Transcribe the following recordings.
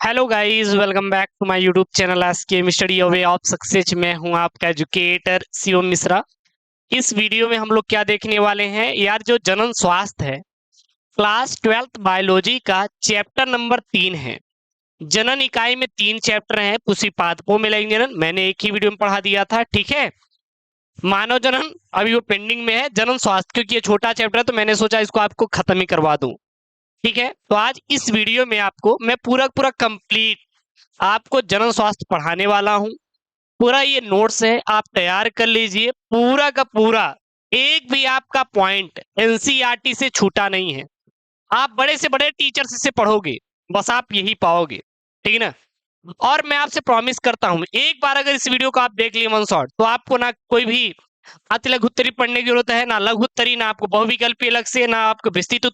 Hello guys, welcome back to my YouTube channel SK study way of success. मैं हूं आपका educator Shivam Mishra. इस video में हम लोग क्या देखने वाले हैं यार, जो जनन स्वास्थ्य है, क्लास 12th बायोलॉजी का चैप्टर नंबर 3 है। जनन इकाई में 3 चैप्टर हैं। पुष्पिपादपों में लैंगिक जनन मैंने एक ही वीडियो में पढ़ा दिया था, ठीक है। मानव जनन अभी वो पेंडिंग में है। जनन स्वास्थ्य क्योंकि ये छोटा चैप्टर है तो मैंने सोचा इसको आपको खत्म ही करवा दूं, ठीक है। तो आज इस वीडियो में आपको मैं पूरा पूरा कंप्लीट आपको जनन स्वास्थ्य पढ़ाने वाला हूं। पूरा ये नोट्स है, आप तैयार कर लीजिए। पूरा का पूरा एक भी आपका पॉइंट एनसीईआरटी से छूटा नहीं है। आप बड़े से बड़े टीचर से पढ़ोगे, बस आप यही पाओगे, ठीक है ना। और मैं आपसे प्रॉमिस करता हूं, एक बार अगर इस वीडियो को आप देख लिए वन शॉट, तो आपको ना कोई भी अति लघुत्तरी पढ़ने की जरूरत है, ना लघुत्तरी, ना आपको बहुविकल्पी अलग से, ना आपको विस्तृत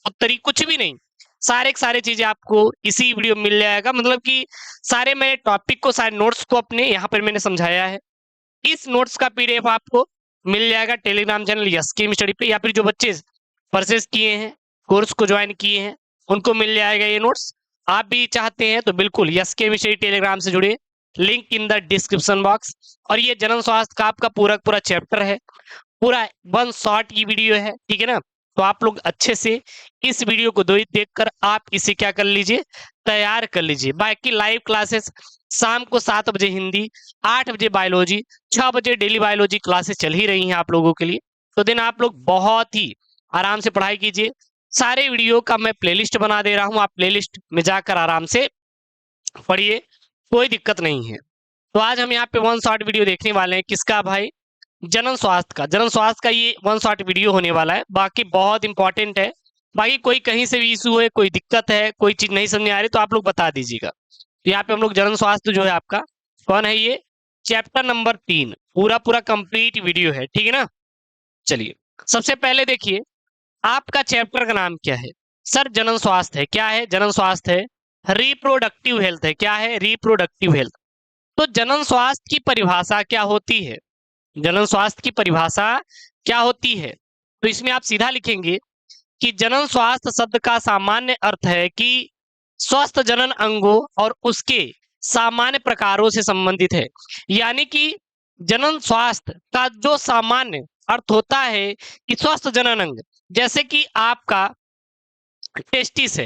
उत्तरी, कुछ भी नहीं। सारे के सारे चीजें आपको इसी वीडियो में मिल जाएगा। मतलब कि सारे मेरे टॉपिक को, सारे नोट्स को अपने यहाँ पर मैंने समझाया है। इस नोट्स का पीडीएफ आपको मिल जाएगा टेलीग्राम चैनल एसके स्टडी पे, या फिर जो बच्चे परचेज किए हैं, कोर्स को ज्वाइन किए हैं, उनको मिल जाएगा ये नोट्स। आप भी चाहते हैं तो बिल्कुल एसके स्टडी टेलीग्राम से जुड़े, link in the description box. और ये जनन स्वास्थ्य का आपका पूरा पूरा चैप्टर है, पूरा वन शॉट की वीडियो है, ठीक है ना। तो आप लोग अच्छे से इस वीडियो को देखकर आप इसे क्या कर लीजिए, तैयार कर लीजिए। बाकी लाइव क्लासेस शाम को 7 बजे हिंदी, 8 बजे बायोलॉजी, 6 बजे डेली बायोलॉजी क्लासेस चल ही रही हैं आप लोगों के लिए। तो दिन आप लोग बहुत ही आराम से पढ़ाई कीजिए। सारे वीडियो का मैं प्लेलिस्ट बना दे रहा हूं, आप प्लेलिस्ट में जाकर आराम से पढ़िए, कोई दिक्कत नहीं है। तो आज हम यहाँ पे वन शॉट वीडियो देखने वाले हैं। किसका भाई? जनन स्वास्थ्य का। जनन स्वास्थ्य का ये वन शॉट वीडियो होने वाला है। बाकी बहुत इंपॉर्टेंट है। बाकी कोई कहीं से भी इशू है, कोई दिक्कत है, कोई चीज नहीं समझ में आ रही, तो आप लोग बता दीजिएगा। तो यहाँ पे हम लोग जनन स्वास्थ्य जो है आपका कौन है, ये चैप्टर नंबर 3 पूरा पूरा कंप्लीट वीडियो है, ठीक है ना। चलिए सबसे पहले देखिए, आपका चैप्टर का नाम क्या है सर? जनन स्वास्थ्य है। क्या है? जनन स्वास्थ्य है। रिप्रोडक्टिव हेल्थ है। क्या है? Reproductive health. तो जनन स्वास्थ्य की परिभाषा क्या होती है? जनन स्वास्थ्य की परिभाषा क्या होती है? तो इसमें आप सीधा लिखेंगे कि जनन स्वास्थ्य शब्द का सामान्य अर्थ है कि स्वस्थ जनन अंगों और उसके सामान्य प्रकारों से संबंधित है। यानी कि जनन स्वास्थ्य का जो सामान्य अर्थ होता है कि स्वस्थ जनन अंग, जैसे कि आपका टेस्टिस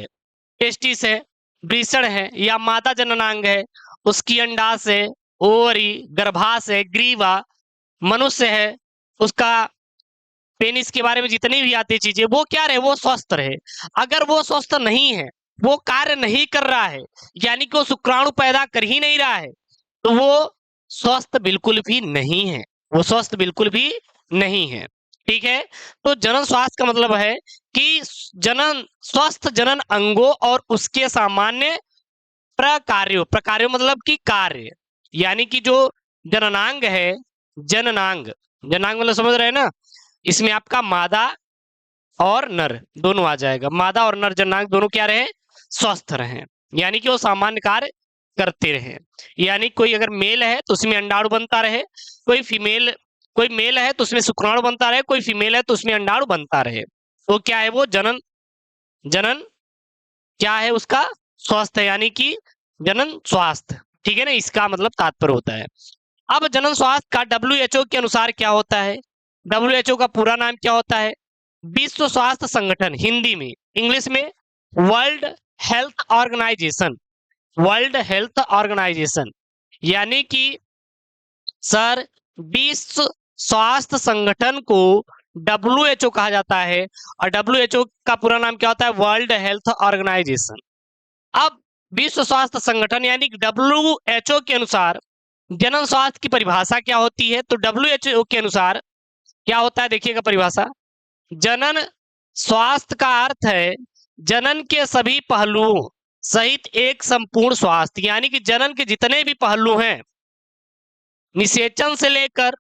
है, वृषण है या माता जननांग है, उसकी अंडाशय है, ओवरी, गर्भाशय है, ग्रीवा, मनुष्य है, उसका पेनिस के बारे में जितनी भी आती चीजें, वो क्या रहे? वो स्वस्थ रहे। अगर वो स्वस्थ नहीं है, वो कार्य नहीं कर रहा है, यानी कि वो शुक्राणु पैदा कर ही नहीं रहा है, तो वो स्वस्थ बिल्कुल भी नहीं है। वो स्वस्थ बिल्कुल भी नहीं है, ठीक है। तो जनन स्वास्थ्य का मतलब है कि जनन स्वस्थ जनन अंगों और उसके सामान्य प्रकार्यों, प्रकार्यों मतलब कि कार्य, यानी कि जो जननांग है, जननांग, जननांग मतलब समझ रहे हैं ना, इसमें आपका मादा और नर दोनों आ जाएगा। मादा और नर जननांग दोनों क्या रहे? स्वस्थ रहे, यानी कि वो सामान्य कार्य करते रहे। यानी कोई अगर मेल है तो उसमें अंडाणु बनता रहे, कोई मेल है तो उसमें शुक्राणु बनता रहे, कोई फीमेल है तो उसमें अंडाणु बनता रहे। तो क्या है वो? जनन, जनन क्या है उसका? स्वस्थ है, यानी कि जनन स्वास्थ्य, ठीक है ना। इसका मतलब तात्पर्य होता है। अब जनन स्वास्थ्य का WHO के अनुसार क्या होता है? WHO का पूरा नाम क्या होता है? विश्व स्वास्थ्य संगठन, हिंदी में, इंग्लिश में world health organization. World health organization यानी कि सर विश्व स्वास्थ्य संगठन को WHO कहा जाता है, और WHO का पूरा नाम क्या होता है? World health organization. अब विश्व स्वास्थ्य संगठन यानी WHO के अनुसार जनन स्वास्थ्य की परिभाषा क्या होती है? तो WHO के अनुसार क्या होता है, देखिएगा परिभाषा। जनन स्वास्थ्य का अर्थ है जनन के सभी पहलुओं सहित एक संपूर्ण स्वास्थ्य, यानी कि जनन के जितने भी पहलू हैं, निषेचन से लेकर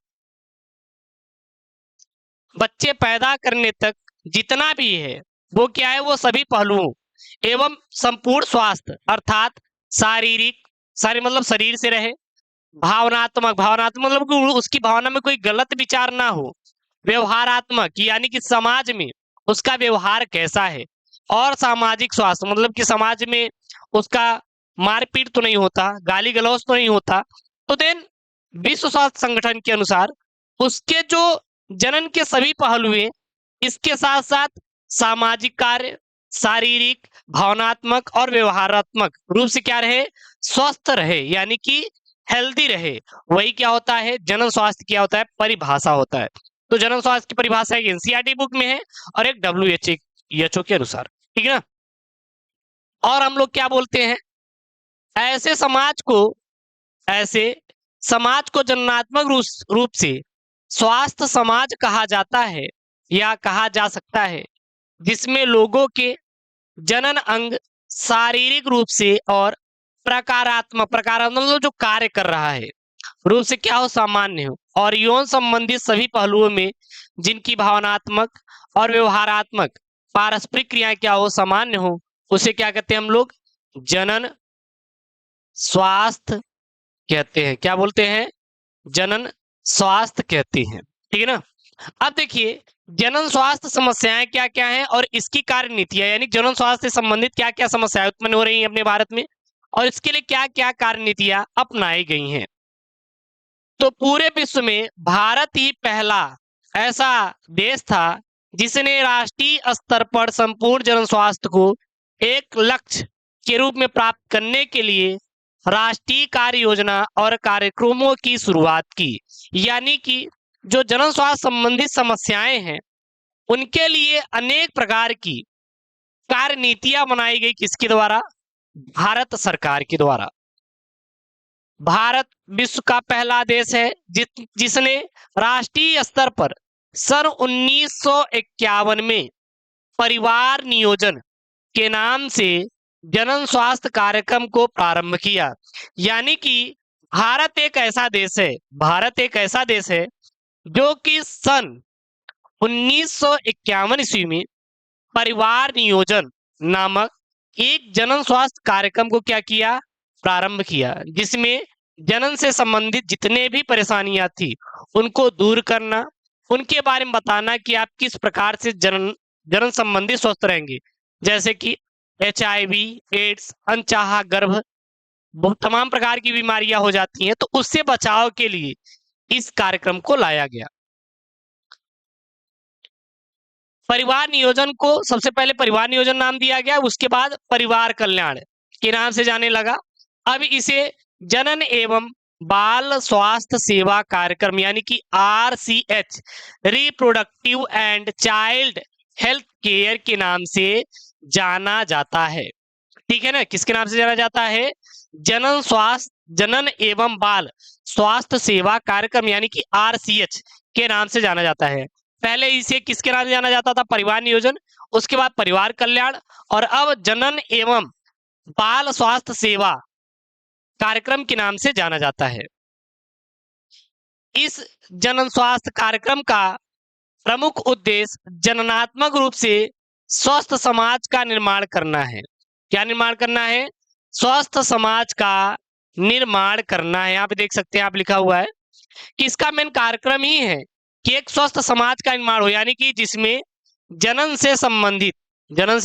बच्चे पैदा करने तक जितना भी है, वो क्या है? वो सभी पहलुओं एवं संपूर्ण स्वास्थ्य, अर्थात शारीरिक, सारी मतलब शरीर से रहे, भावनात्मक, भावनात्मक मतलब कि उसकी भावना में कोई गलत विचार ना हो, व्यवहारात्मक यानी कि समाज में उसका व्यवहार कैसा है, और सामाजिक स्वास्थ्य मतलब कि समाज में उसका मारपीट तो नहीं होता, गाली गलौज तो नहीं होता, तो देन विश्व स्वास्थ्य संगठन के अनुसार उसके जो जनन के सभी पहलू हैं, इसके साथ साथ सामाजिक कार्य, शारीरिक, भावनात्मक और व्यवहारात्मक रूप से क्या रहे, स्वस्थ रहे, यानी कि हेल्दी रहे, वही क्या होता है, जनन स्वास्थ्य क्या होता है, परिभाषा होता है। तो जनन स्वास्थ्य की परिभाषा एक एनसीईआरटी बुक में है और एक डब्ल्यूएचओ के अनुसार, ठीक है ना। और हम लोग क्या बोलते हैं, ऐसे समाज को जननात्मक रूप से स्वास्थ्य समाज कहा जाता है या कहा जा सकता है, जिसमें लोगों के जनन अंग शारीरिक रूप से और प्रकारात्मक मतलब जो कार्य कर रहा है रूप से क्या हो, सामान्य हो, और यौन संबंधित सभी पहलुओं में जिनकी भावनात्मक और व्यवहारात्मक पारस्परिक क्रियाएं क्या हो, सामान्य हो, उसे क्या कहते हैं हम लोग, जनन स्वास्थ्य कहते हैं। क्या बोलते हैं, जनन स्वास्थ्य कहते हैं, ठीक है ना। अब देखिए जनन स्वास्थ्य समस्याएं क्या क्या हैं और इसकी कार्य नीतियां, यानी जनन स्वास्थ्य से संबंधित क्या क्या समस्याएं उत्पन्न हो रही हैं अपने भारत में और इसके लिए क्या क्या कार्य नीतियां अपनाई गई हैं। तो पूरे विश्व में भारत ही पहला ऐसा देश था जिसने राष्ट्रीय स्तर पर संपूर्ण जन स्वास्थ्य को एक लक्ष्य के रूप में प्राप्त करने के लिए राष्ट्रीय कार्य योजना और कार्यक्रमों की शुरुआत की। यानी कि जो जन स्वास्थ्य संबंधित समस्याएं हैं उनके लिए अनेक प्रकार की कार्य नीतियां बनाई गई, किसके द्वारा, भारत सरकार के द्वारा। भारत विश्व का पहला देश है जिसने राष्ट्रीय स्तर पर सन 1951 में परिवार नियोजन के नाम से जनन स्वास्थ्य कार्यक्रम को प्रारंभ किया। यानी कि भारत एक ऐसा देश है जो कि सन 1951 ईस्वी में परिवार नियोजन नामक एक जनन स्वास्थ्य कार्यक्रम को क्या किया, प्रारंभ किया, जिसमें जनन से संबंधित जितने भी परेशानियां थी उनको दूर करना, उनके बारे में बताना कि आप किस प्रकार से जनन संबंधी स्वस्थ रहेंगे, जैसे कि HIV, एड्स, अनचाहा गर्भ, बहुत तमाम प्रकार की बीमारियां हो जाती हैं, तो उससे बचाव के लिए इस कार्यक्रम को लाया गया। परिवार नियोजन को सबसे पहले परिवार नियोजन नाम दिया गया, उसके बाद परिवार कल्याण के नाम से जाने लगा। अब इसे जनन एवं बाल स्वास्थ्य सेवा कार्यक्रम यानी कि RCH, reproductive and child health care के नाम से जाना जाता है, ठीक है ना। किसके नाम से जाना जाता है, जनन एवं बाल स्वास्थ्य सेवा कार्यक्रम यानी कि RCH के नाम से जाना जाता है। पहले इसे किसके नाम से जाना जाता था, परिवार नियोजन, उसके बाद परिवार कल्याण, और अब जनन एवं बाल स्वास्थ्य सेवा कार्यक्रम के नाम से जाना जाता है। इस जनन स्वास्थ्य कार्यक्रम का प्रमुख उद्देश्य जननात्मक रूप से स्वस्थ समाज का निर्माण करना है। क्या निर्माण करना है, स्वस्थ समाज का निर्माण करना है। यहाँ पे देख सकते हैं आप, लिखा हुआ है कि इसका मेन कार्यक्रम ही है कि एक स्वस्थ समाज का निर्माण हो, यानी कि जिसमें जनन से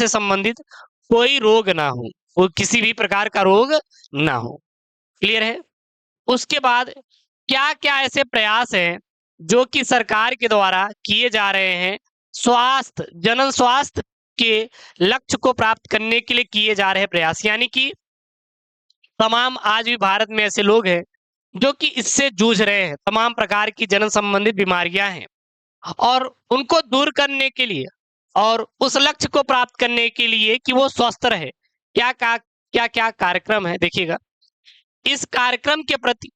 संबंधित कोई रोग ना हो, वो किसी भी प्रकार का रोग ना हो। क्लियर है। उसके बाद क्या क्या ऐसे प्रयास हैं जो कि सरकार के द्वारा किए जा रहे हैं जनन स्वास्थ्य के लक्ष्य को प्राप्त करने के लिए किए जा रहे प्रयास, यानी कि तमाम आज भी भारत में ऐसे लोग हैं जो कि इससे जूझ रहे हैं, तमाम प्रकार की जनन संबंधित बीमारियां हैं, और उनको दूर करने के लिए और उस लक्ष्य को प्राप्त करने के लिए कि वो स्वस्थ रहे, क्या कार्यक्रम है, देखिएगा। इस कार्यक्रम के प्रति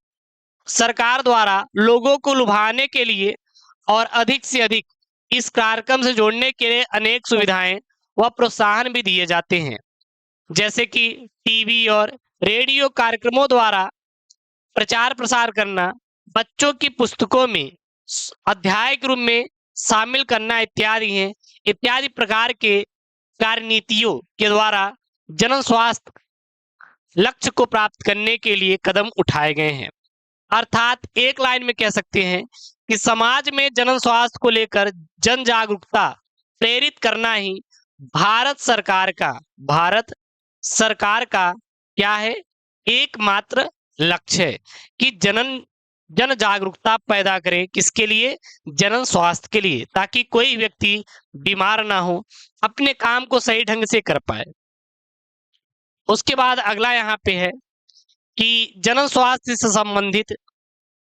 सरकार द्वारा लोगों को लुभाने के लिए और अधिक से अधिक इस कार्यक्रम से जोड़ने के लिए अनेक सुविधाएं व प्रोत्साहन भी दिए जाते हैं, जैसे कि टीवी और रेडियो कार्यक्रमों द्वारा प्रचार प्रसार करना, बच्चों की पुस्तकों में अध्याय के रूप में शामिल करना इत्यादि प्रकार के कार्यनीतियों के द्वारा जनन स्वास्थ्य लक्ष्य को प्राप्त करने के लिए कदम उठाए गए हैं। अर्थात एक लाइन में कह सकते हैं कि समाज में जनन स्वास्थ्य को लेकर जन जागरूकता प्रेरित करना ही भारत सरकार का क्या है, एकमात्र लक्ष्य है कि जन जागरूकता पैदा करें, किसके लिए, जनन स्वास्थ्य के लिए, ताकि कोई व्यक्ति बीमार ना हो, अपने काम को सही ढंग से कर पाए। उसके बाद अगला यहाँ पे है कि जनन स्वास्थ्य से संबंधित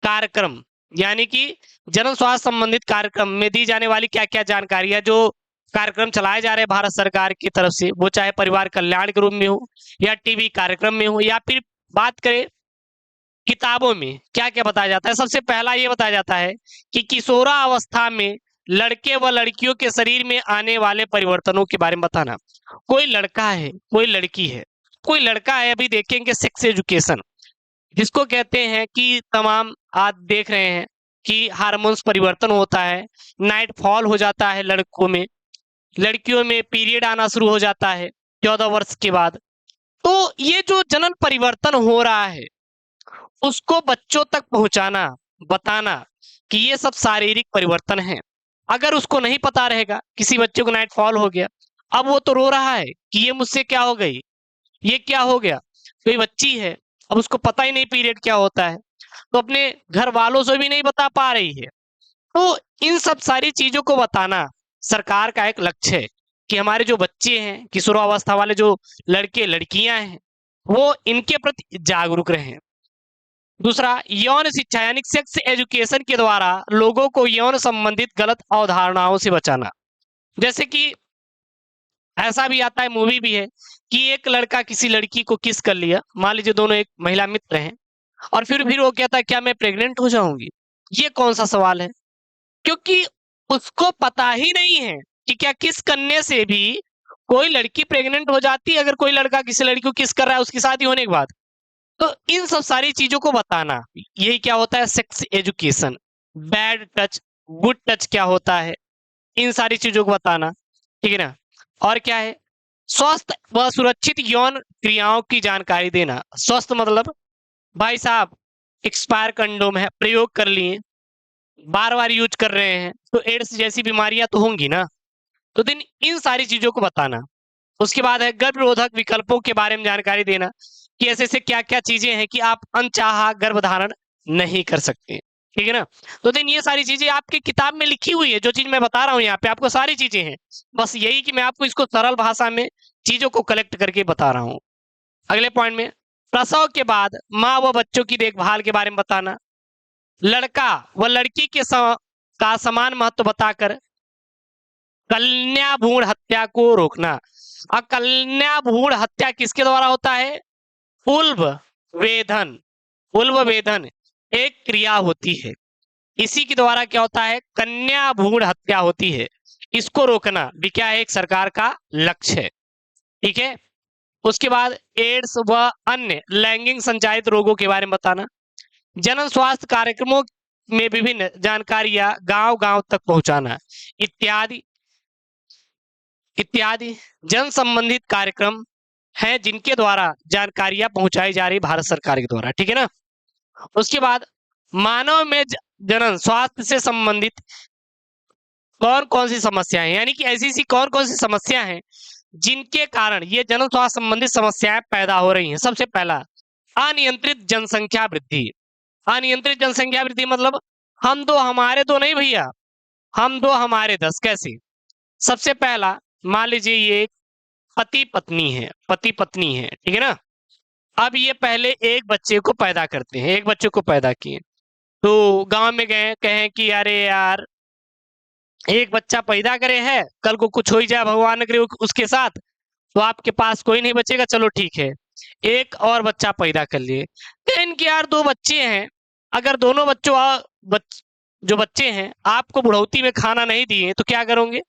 कार्यक्रम, यानी कि जनन स्वास्थ्य संबंधित कार्यक्रम में दी जाने वाली क्या क्या जानकारियां, जो कार्यक्रम चलाए जा रहे हैं भारत सरकार की तरफ से, वो चाहे परिवार कल्याण के रूप में हो या टीवी कार्यक्रम में हो, या फिर बात करें किताबों में क्या क्या बताया जाता है। सबसे पहला ये बताया जाता है कि किशोरावस्था में लड़के व लड़कियों के शरीर में आने वाले परिवर्तनों के बारे में बताना। कोई लड़का है, कोई लड़की है, कोई लड़का है, अभी देखेंगे सेक्स एजुकेशन जिसको कहते हैं कि तमाम आज देख रहे हैं कि हार्मोन्स परिवर्तन होता है, नाइट फॉल हो जाता है लड़कों में, लड़कियों में पीरियड आना शुरू हो जाता है 14 वर्ष के बाद। तो ये जो जनन परिवर्तन हो रहा है उसको बच्चों तक पहुंचाना, बताना कि ये सब शारीरिक परिवर्तन है। अगर उसको नहीं पता रहेगा, किसी बच्चे को नाइट फॉल हो गया, अब वो तो रो रहा है कि ये मुझसे क्या हो गई, ये क्या हो गया, कोई बच्ची है, अब उसको पता ही नहीं पीरियड क्या होता है, तो अपने घर वालों से भी नहीं बता पा रही है। तो इन सब सारी चीजों को बताना सरकार का एक लक्ष्य है कि हमारे जो बच्चे हैं, किशोरावस्था वाले जो लड़के लड़कियां हैं, वो इनके प्रति जागरूक रहें। दूसरा, यौन शिक्षा यानी सेक्स एजुकेशन के द्वारा लोगों को यौन संबंधित गलत अवधारणाओं से बचाना। जैसे कि ऐसा भी आता है, मूवी भी है कि एक लड़का किसी लड़की को किस कर लिया, मान लीजिए दोनों एक महिला मित्र हैं, और फिर वो कहता है क्या मैं प्रेग्नेंट हो जाऊंगी। ये कौन सा सवाल है, क्योंकि उसको पता ही नहीं है कि क्या किस करने से भी कोई लड़की प्रेग्नेंट हो जाती है अगर कोई लड़का किसी लड़की को किस कर रहा है उसकी शादी होने के बाद। तो इन सब सारी चीजों को बताना, यही क्या होता है, sex education. Bad touch, good touch क्या होता है, इन सारी चीजों को बताना, ठीक है ना। और क्या है, स्वस्थ व सुरक्षित यौन क्रियाओं की जानकारी देना। स्वस्थ मतलब भाई साहब एक्सपायर कंडोम है, प्रयोग कर लिए, बार बार यूज कर रहे हैं, तो एड्स जैसी बीमारियां तो होंगी ना, तो दिन इन सारी चीजों को बताना। उसके बाद है गर्भरोधक विकल्पों के बारे में जानकारी देना कि ऐसे ऐसे क्या क्या चीजें हैं कि आप अनचाहा गर्भधारण नहीं कर सकते, ठीक है ना। तो दिन ये सारी चीजें आपकी किताब में लिखी हुई है, जो चीज मैं बता रहा हूँ यहाँ पे आपको सारी चीजें हैं, बस यही कि मैं आपको इसको सरल भाषा में चीजों को कलेक्ट करके बता रहा हूँ। अगले पॉइंट में, प्रसव के बाद माँ व बच्चों की देखभाल के बारे में बताना। लड़का व लड़की का समान महत्व बताकर कन्या भ्रूण हत्या को रोकना। अब कन्या भ्रूण हत्या किसके द्वारा होता है, उल्ब वेधन। उल्ब वेधन एक क्रिया होती है, इसी के द्वारा क्या होता है, कन्या भ्रूण हत्या होती है। इसको रोकना भी क्या है, एक सरकार का लक्ष्य है, ठीक है। उसके बाद एड्स व अन्य लैंगिक संचारित रोगों के बारे में बताना। जनन स्वास्थ्य कार्यक्रमों में विभिन्न जानकारियां गांव गांव तक पहुंचाना, इत्यादि इत्यादि जन संबंधित कार्यक्रम हैं जिनके द्वारा जानकारियां पहुंचाई जा रही भारत सरकार के द्वारा, ठीक है ना। उसके बाद मानव में जनन स्वास्थ्य से संबंधित कौन कौन सी समस्याएं, यानी कि ऐसी कौन कौन सी समस्या हैं जिनके कारण ये जनन स्वास्थ्य संबंधित समस्याएं पैदा हो रही हैं। सबसे पहला, अनियंत्रित जनसंख्या वृद्धि। अनियंत्रित जनसंख्या वृद्धि मतलब हम दो हमारे दो नहीं भैया, हम दो हमारे 10। कैसे, सबसे पहला मान लीजिए ये पति पत्नी है, पति पत्नी है, ठीक है ना। अब ये पहले एक बच्चे को पैदा करते हैं, एक बच्चे को पैदा किए, तो गांव में गए, कहें कि अरे यार एक बच्चा पैदा करे है, कल को कुछ हो ही जाए भगवान न करे उसके साथ, तो आपके पास कोई नहीं बचेगा, चलो ठीक है एक और बच्चा पैदा कर लिए। इनके यार दो बच्चे हैं, अगर दोनों जो बच्चे हैं आपको बुढ़ौती में खाना नहीं दिए तो क्या करोगे,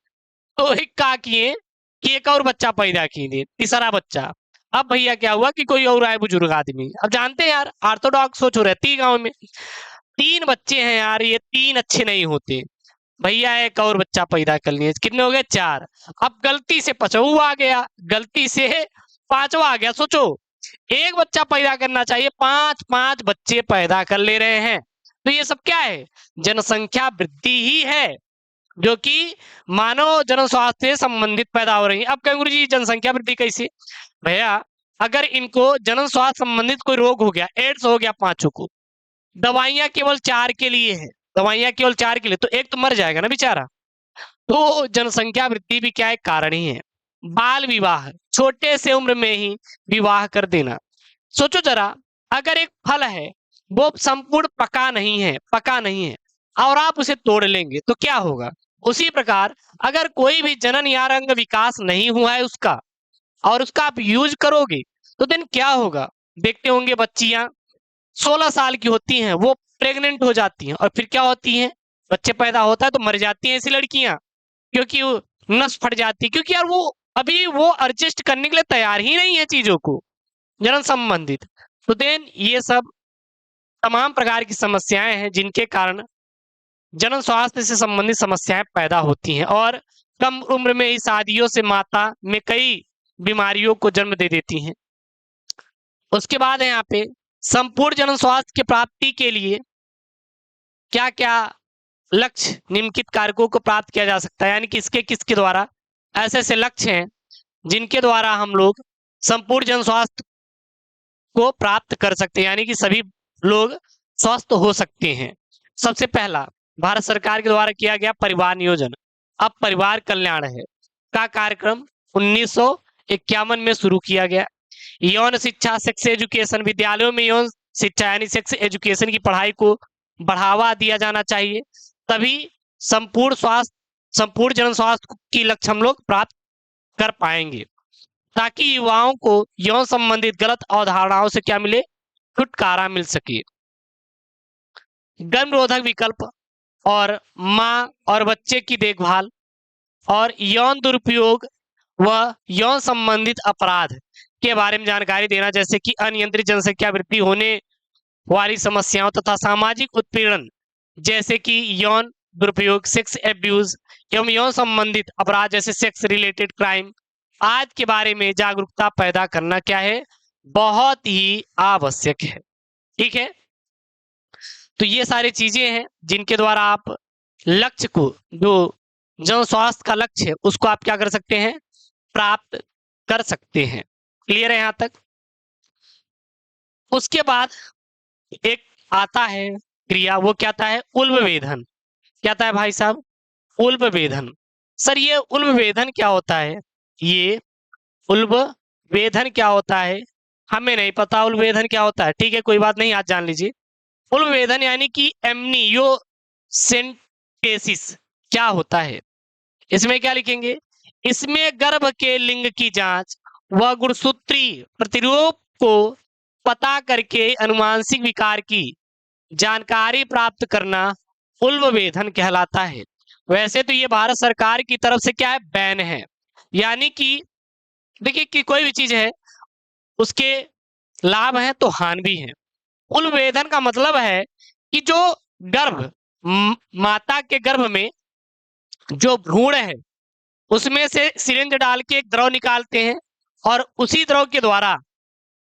तो एक का किए कि एक और बच्चा पैदा किए, तीसरा बच्चा। अब भैया क्या हुआ कि कोई और आए बुजुर्ग आदमी, अब जानते हैं यार ऑर्थोडॉक्स सोच हो रहती है गाँव में, 3 बच्चे हैं यार, ये 3 अच्छे नहीं होते, भैया एक और बच्चा पैदा कर लिए, कितने हो गए 4। अब गलती से 5वां आ गया, गलती से 5वां आ गया, सोचो एक बच्चा पैदा करना चाहिए, 5 बच्चे पैदा कर ले रहे हैं। तो ये सब क्या है, जनसंख्या वृद्धि ही है, जो कि मानव जन स्वास्थ्य से संबंधित पैदा हो रही है। अब कहेंगे जी जनसंख्या वृद्धि कैसे, भैया अगर इनको जनन स्वास्थ्य संबंधित कोई रोग हो गया, एड्स हो गया पांचों को, दवाइयां केवल 4 के लिए है, दवाइयां केवल 4 के लिए, तो एक तो मर जाएगा ना बेचारा। तो जनसंख्या वृद्धि भी क्या एक कारण ही है। बाल विवाह, छोटे से उम्र में ही विवाह कर देना। सोचो जरा, अगर एक फल है वो संपूर्ण पका नहीं है और आप उसे तोड़ लेंगे तो क्या होगा। उसी प्रकार अगर कोई भी जनन या अंग विकास नहीं हुआ है उसका, और उसका आप यूज करोगे, तो देन क्या होगा। देखते होंगे बच्चियां 16 साल की होती हैं, वो प्रेग्नेंट हो जाती हैं और फिर क्या होती हैं, बच्चे पैदा होता है तो मर जाती हैं ऐसी लड़कियां, क्योंकि वो नस फट जाती है, क्योंकि यार वो अभी वो एडजस्ट करने के लिए तैयार ही नहीं है चीजों को जनन संबंधित। तो देन ये सब तमाम प्रकार की समस्याएं हैं जिनके कारण जनन स्वास्थ्य से संबंधित समस्याएं पैदा होती हैं, और कम उम्र में ही शादियों से माता में कई बीमारियों को जन्म दे देती हैं। उसके बाद है यहाँ पे संपूर्ण जनन स्वास्थ्य की प्राप्ति के लिए क्या क्या लक्ष्य निम्नलिखित कारकों को प्राप्त किया जा सकता है, यानी कि इसके किसके द्वारा ऐसे ऐसे लक्ष्य हैं जिनके द्वारा हम लोग संपूर्ण जन स्वास्थ्य को प्राप्त कर सकते हैं, यानी कि सभी लोग स्वस्थ हो सकते हैं। सबसे पहला भारत सरकार के द्वारा किया गया परिवार नियोजन, अब परिवार कल्याण है का कार्यक्रम 1951 में शुरू किया गया। यौन शिक्षा, सेक्स एजुकेशन, विद्यालयों में यौन शिक्षा यानी सेक्स एजुकेशन की पढ़ाई को बढ़ावा दिया जाना चाहिए, तभी संपूर्ण जन स्वास्थ्य की लक्ष्य हम लोग प्राप्त कर पाएंगे, ताकि युवाओं को यौन संबंधित गलत अवधारणाओं से क्या मिले, छुटकारा मिल सके। गर्भरोधक विकल्प और मां और बच्चे की देखभाल और यौन दुरुपयोग व यौन संबंधित अपराध के बारे में जानकारी देना, जैसे कि अनियंत्रित जनसंख्या वृद्धि होने वाली समस्याओं तथा सामाजिक उत्पीड़न जैसे कि यौन दुरुपयोग, सेक्स एब्यूज एवं यौन संबंधित अपराध जैसे सेक्स रिलेटेड क्राइम आज के बारे में जागरूकता पैदा करना क्या है, बहुत ही आवश्यक है। ठीक है, तो ये सारी चीजें हैं जिनके द्वारा आप लक्ष्य को, जो जन स्वास्थ्य का लक्ष्य है, उसको आप क्या कर सकते हैं, प्राप्त कर सकते हैं। क्लियर है यहां तक। उसके बाद एक आता है क्रिया, वो क्या आता है, उल्ब वेधन। क्या आता है भाई साहब, उल्ब वेधन। सर ये उल्ब वेधन क्या होता है, ये उल्ब वेधन क्या होता है, हमें नहीं पता उल्ब वेधन क्या होता है। ठीक है, कोई बात नहीं, आज जान लीजिए। उल्ब वेधन यानी कि एमनियोसेंटेसिस क्या होता है। इसमें क्या लिखेंगे, इसमें गर्भ के लिंग की जांच व गुणसूत्री प्रतिरूप को पता करके अनुवांशिक विकार की जानकारी प्राप्त करना उल्ब वेधन कहलाता है। वैसे तो ये भारत सरकार की तरफ से क्या है, बैन है, यानी कि देखिए कि कोई भी चीज है उसके लाभ हैं तो हानि भी है। उल्ब वेधन का मतलब है कि जो गर्भ माता के गर्भ में जो भ्रूण है उसमें से सिरिंज डाल के एक द्रव निकालते हैं और उसी द्रव के द्वारा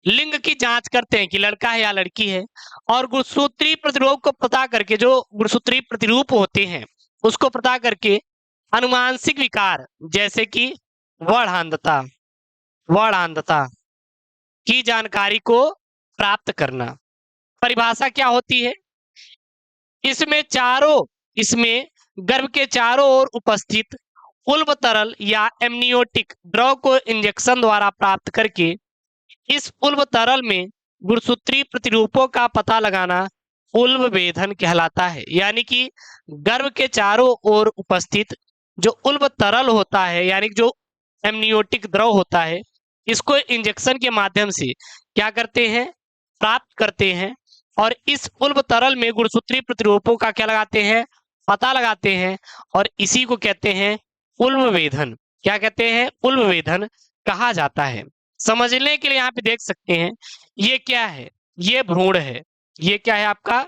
लिंग की जांच करते हैं कि लड़का है या लड़की है, और गुणसूत्री प्रतिरूप को पता करके, जो गुणसूत्री प्रतिरूप होते हैं उसको पता करके अनुवांशिक विकार जैसे कि वर्णांधता की जानकारी को प्राप्त करना। परिभाषा क्या होती है, इसमें गर्भ के चारों ओर उपस्थित उल्ब तरल या एमनियोटिक द्रव को इंजेक्शन द्वारा प्राप्त करके इस उल्ब तरल में गुणसूत्री प्रतिरूपों का पता लगाना उल्ब वेधन कहलाता है। यानी कि गर्भ के चारों ओर उपस्थित जो उल्ब तरल होता है, यानी जो एमनियोटिक द्रव होता है, इसको इंजेक्शन के माध्यम से क्या करते हैं, प्राप्त करते हैं, और इस उल्ब तरल में गुणसूत्री प्रतिरूपों का क्या लगाते हैं, पता लगाते हैं, और इसी को कहते हैं उल्ब वेधन। क्या कहते हैं, उल्ब वेधन कहा जाता है। समझने के लिए यहाँ पे देख सकते हैं, ये क्या है, ये भ्रूण है, ये क्या है आपका,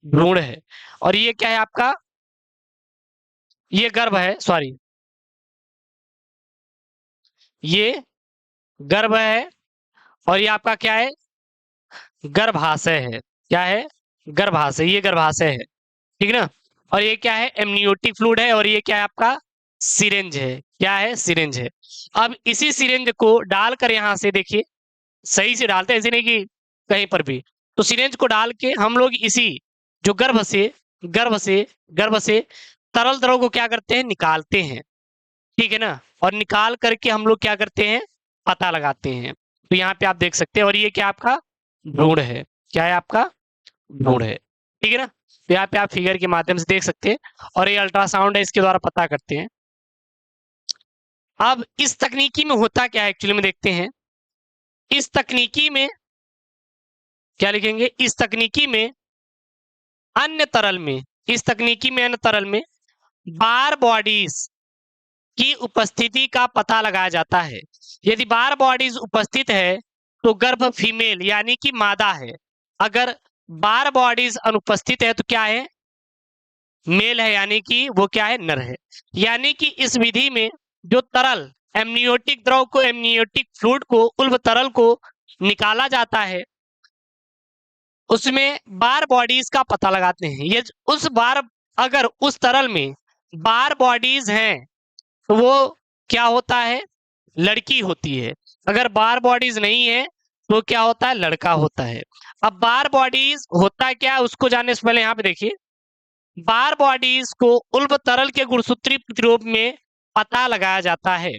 भ्रूण है, और ये क्या है आपका, ये गर्भ है, सॉरी ये गर्भ है, और ये आपका क्या है, गर्भाशय है। क्या है, गर्भाशय, ये गर्भाशय है, ठीक ना। और ये क्या है, एमनियोटिक फ्लूइड है, और ये क्या है आपका, सिरिंज है। क्या है, सिरिंज है। अब इसी सिरिंज को डालकर यहां से देखिए सही से डालते हैं, ऐसे नहीं कि कहीं पर भी। तो सिरेंज को डाल के हम लोग इसी जो गर्भ से तरल द्रव को क्या करते हैं, निकालते हैं, ठीक है ना। और निकाल करके हम लोग क्या करते हैं, पता लगाते हैं। तो यहाँ पे आप देख सकते हैं, और ये क्या आपका भ्रूण है, क्या है आपका भ्रूण है, ठीक है ना। तो यहाँ पे आप फिगर के माध्यम से देख सकते हैं, और ये अल्ट्रासाउंड है, इसके द्वारा पता करते हैं। अब इस तकनीकी में होता क्या है एक्चुअली में देखते हैं। इस तकनीकी में क्या लिखेंगे, इस तकनीकी में अन्य तरल में, इस तकनीकी में अन्य तरल में बार बॉडीज की उपस्थिति का पता लगाया जाता है। यदि बार बॉडीज उपस्थित है तो गर्भ फीमेल यानी कि मादा है। अगर बार बॉडीज अनुपस्थित है तो क्या है, मेल है, यानी कि वो क्या है, नर है। यानी कि इस विधि में जो तरल एमनियोटिक द्रव को, एमनियोटिक फ्लूइड को, उल्ब तरल को निकाला जाता है, उसमें बार बॉडीज का पता लगाते हैं। ये उस बार, अगर उस तरल में बार बॉडीज हैं तो वो क्या होता है, लड़की होती है। अगर बार बॉडीज नहीं है तो क्या होता है, लड़का होता है। अब बार बॉडीज होता क्या है उसको जानने से पहले यहाँ पे देखिए, बार बॉडीज को उल्ब तरल के गुणसूत्रीय प्रतिरूप में पता लगाया जाता है।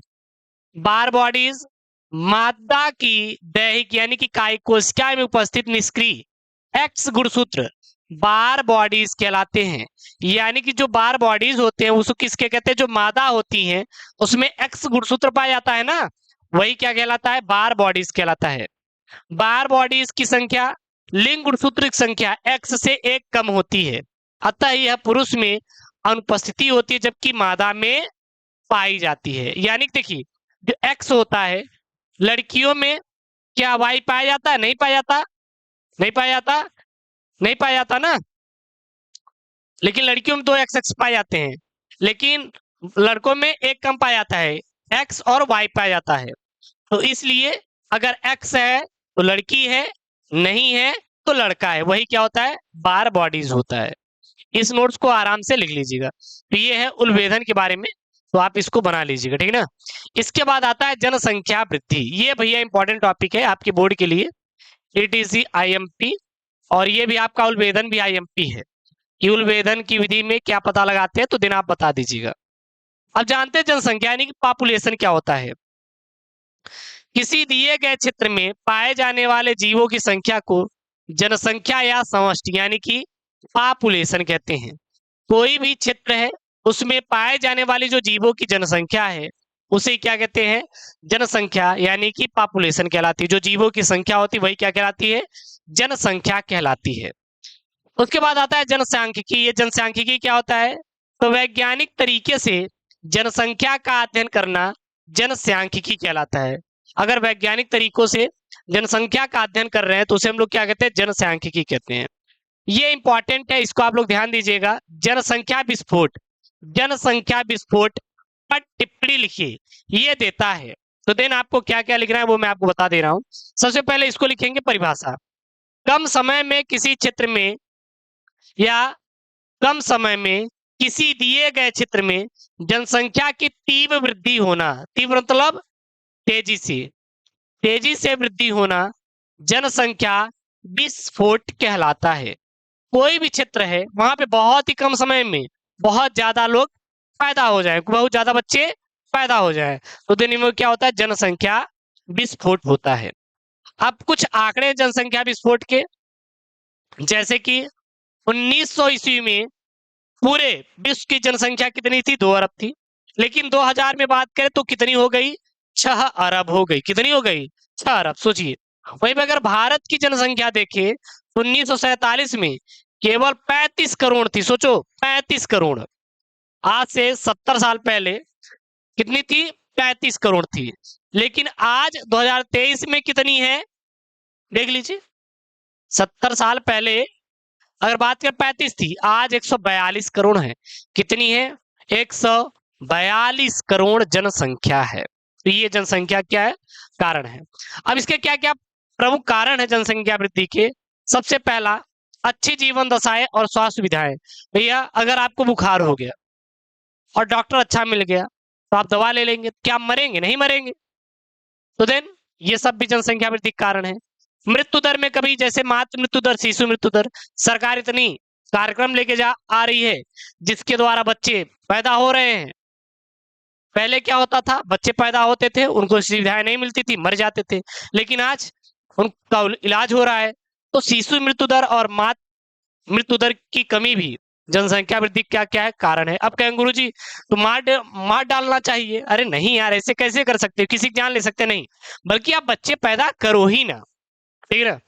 बार बॉडीज मादा की दैहिक यानी कि कायकोशिका में उपस्थित निष्क्रिय एक्स गुणसूत्र बार बॉडीज कहलाते हैं। यानी कि जो बार बॉडीज होते हैं उसको किसके कहते हैं, जो मादा होती हैं उसमें एक्स गुणसूत्र पाया जाता है ना, वही क्या कहलाता है, बार बॉडीज कहलाता है। बार बॉडीज की संख्या लिंग गुणसूत्र की संख्या एक्स से एक कम होती है, अतः यह पुरुष में अनुपस्थिति होती है जबकि मादा में पाई जाती है। यानी कि देखिए, जो एक्स होता है लड़कियों में क्या वाई पाया जाता है, नहीं पाया जाता, नहीं पाया जाता, नहीं पाया जाता ना। लेकिन लड़कियों में दो एक्स एक्स पाए जाते हैं, लेकिन लड़कों में एक कम पाया जाता है, एक्स और वाई पाया जाता है। तो इसलिए अगर एक्स है तो लड़की है, नहीं है तो लड़का है, वही क्या होता है, बार बॉडीज होता है। इस नोट्स को आराम से लिख लीजिएगा। तो ये है उल्वेधन के बारे में, तो आप इसको बना लीजिएगा, ठीक है ना। इसके बाद आता है जनसंख्या वृद्धि। ये भैया इंपॉर्टेंट टॉपिक है आपके बोर्ड के लिए, एटीसी आईएमपी, और ये भी आपका उल्वेधन भी आईएमपी है। कि उल्वेधन की विधि में क्या पता लगाते हैं तो दिन आप बता दीजिएगा। अब जानते हैं जनसंख्या यानी कि पॉपुलेशन क्या होता है। किसी दिए गए क्षेत्र में पाए जाने वाले जीवों की संख्या को जनसंख्या या समष्टि यानी कि पॉपुलेशन कहते हैं। कोई भी क्षेत्र है उसमें पाए जाने वाली जो जीवों की जनसंख्या है उसे क्या कहते हैं, जनसंख्या यानी कि पॉपुलेशन कहलाती है। जो जीवों की संख्या होती है वही क्या कहलाती है, जनसंख्या कहलाती है। उसके बाद आता है जनसांख्यिकी। ये जनसांख्यिकी क्या होता है, तो वैज्ञानिक तरीके से जनसंख्या का अध्ययन करना जनसांख्यिकी कहलाता है। अगर वैज्ञानिक तरीकों से जनसंख्या का अध्ययन कर रहे हैं तो उसे हम लोग क्या कहते हैं, जनसांख्यिकी कहते हैं। ये इंपॉर्टेंट है, इसको आप लोग ध्यान दीजिएगा। जनसंख्या विस्फोट, जनसंख्या विस्फोट पर टिप्पणी लिखिए, ये देता है। तो देन आपको क्या क्या लिखना है वो मैं आपको बता दे रहा हूं। सबसे पहले इसको लिखेंगे परिभाषा, कम समय में किसी क्षेत्र में या कम समय में किसी दिए गए क्षेत्र में जनसंख्या की तीव्र वृद्धि होना, तीव्र मतलब तेजी से वृद्धि होना जनसंख्या विस्फोट कहलाता है। कोई भी क्षेत्र है वहां पे बहुत ही कम समय में बहुत ज्यादा लोग पैदा हो जाए, बहुत ज्यादा बच्चे पैदा हो जाए, तो दिन में क्या होता है, जनसंख्या विस्फोट होता है। अब कुछ आंकड़े जनसंख्या विस्फोट के, जैसे कि 1900 ईस्वी में पूरे विश्व की जनसंख्या कितनी थी, 2 अरब थी। लेकिन 2000 में बात करें तो कितनी हो गई, 6 अरब हो गई। कितनी हो गई, 6 अरब। सोचिए, वहीं पर अगर भारत की जनसंख्या देखें तो 1947 में केवल 35 करोड़ थी। सोचो 35 करोड़, आज से 70 साल पहले कितनी थी, 35 करोड़ थी। लेकिन आज 2023 में कितनी है, देख लीजिए। 70 साल पहले अगर बात करें 35 थी, आज 142 करोड़ है। कितनी है, 142 करोड़ जनसंख्या है। तो ये जनसंख्या क्या है, कारण है। अब इसके क्या क्या प्रमुख कारण है जनसंख्या वृद्धि के। सबसे पहला, अच्छी जीवन दशाएं और स्वास्थ्य सुविधाएं। भैया अगर आपको बुखार हो गया और डॉक्टर अच्छा मिल गया तो आप दवा ले लेंगे, क्या आप मरेंगे, नहीं मरेंगे। तो देन ये सब भी जनसंख्या वृद्धि के कारण है। मृत्यु दर में कभी जैसे मातृ मृत्यु दर, शिशु मृत्यु दर, सरकार इतनी कार्यक्रम लेके जा आ रही है जिसके द्वारा बच्चे पैदा हो रहे हैं। पहले क्या होता था, बच्चे पैदा होते थे, उनको सुविधाएं नहीं मिलती थी, मर जाते थे, लेकिन आज उनका इलाज हो रहा है। तो शिशु मृत्यु दर और मातृ मृत्यु दर की कमी भी जनसंख्या वृद्धि क्या क्या है कारण है। अब कहेंगे गुरुजी तो मार डालना चाहिए। अरे नहीं यार, ऐसे कैसे कर सकते हो, किसी की जान ले सकते नहीं, बल्कि आप बच्चे पैदा करो ही ना, ठीक है ना।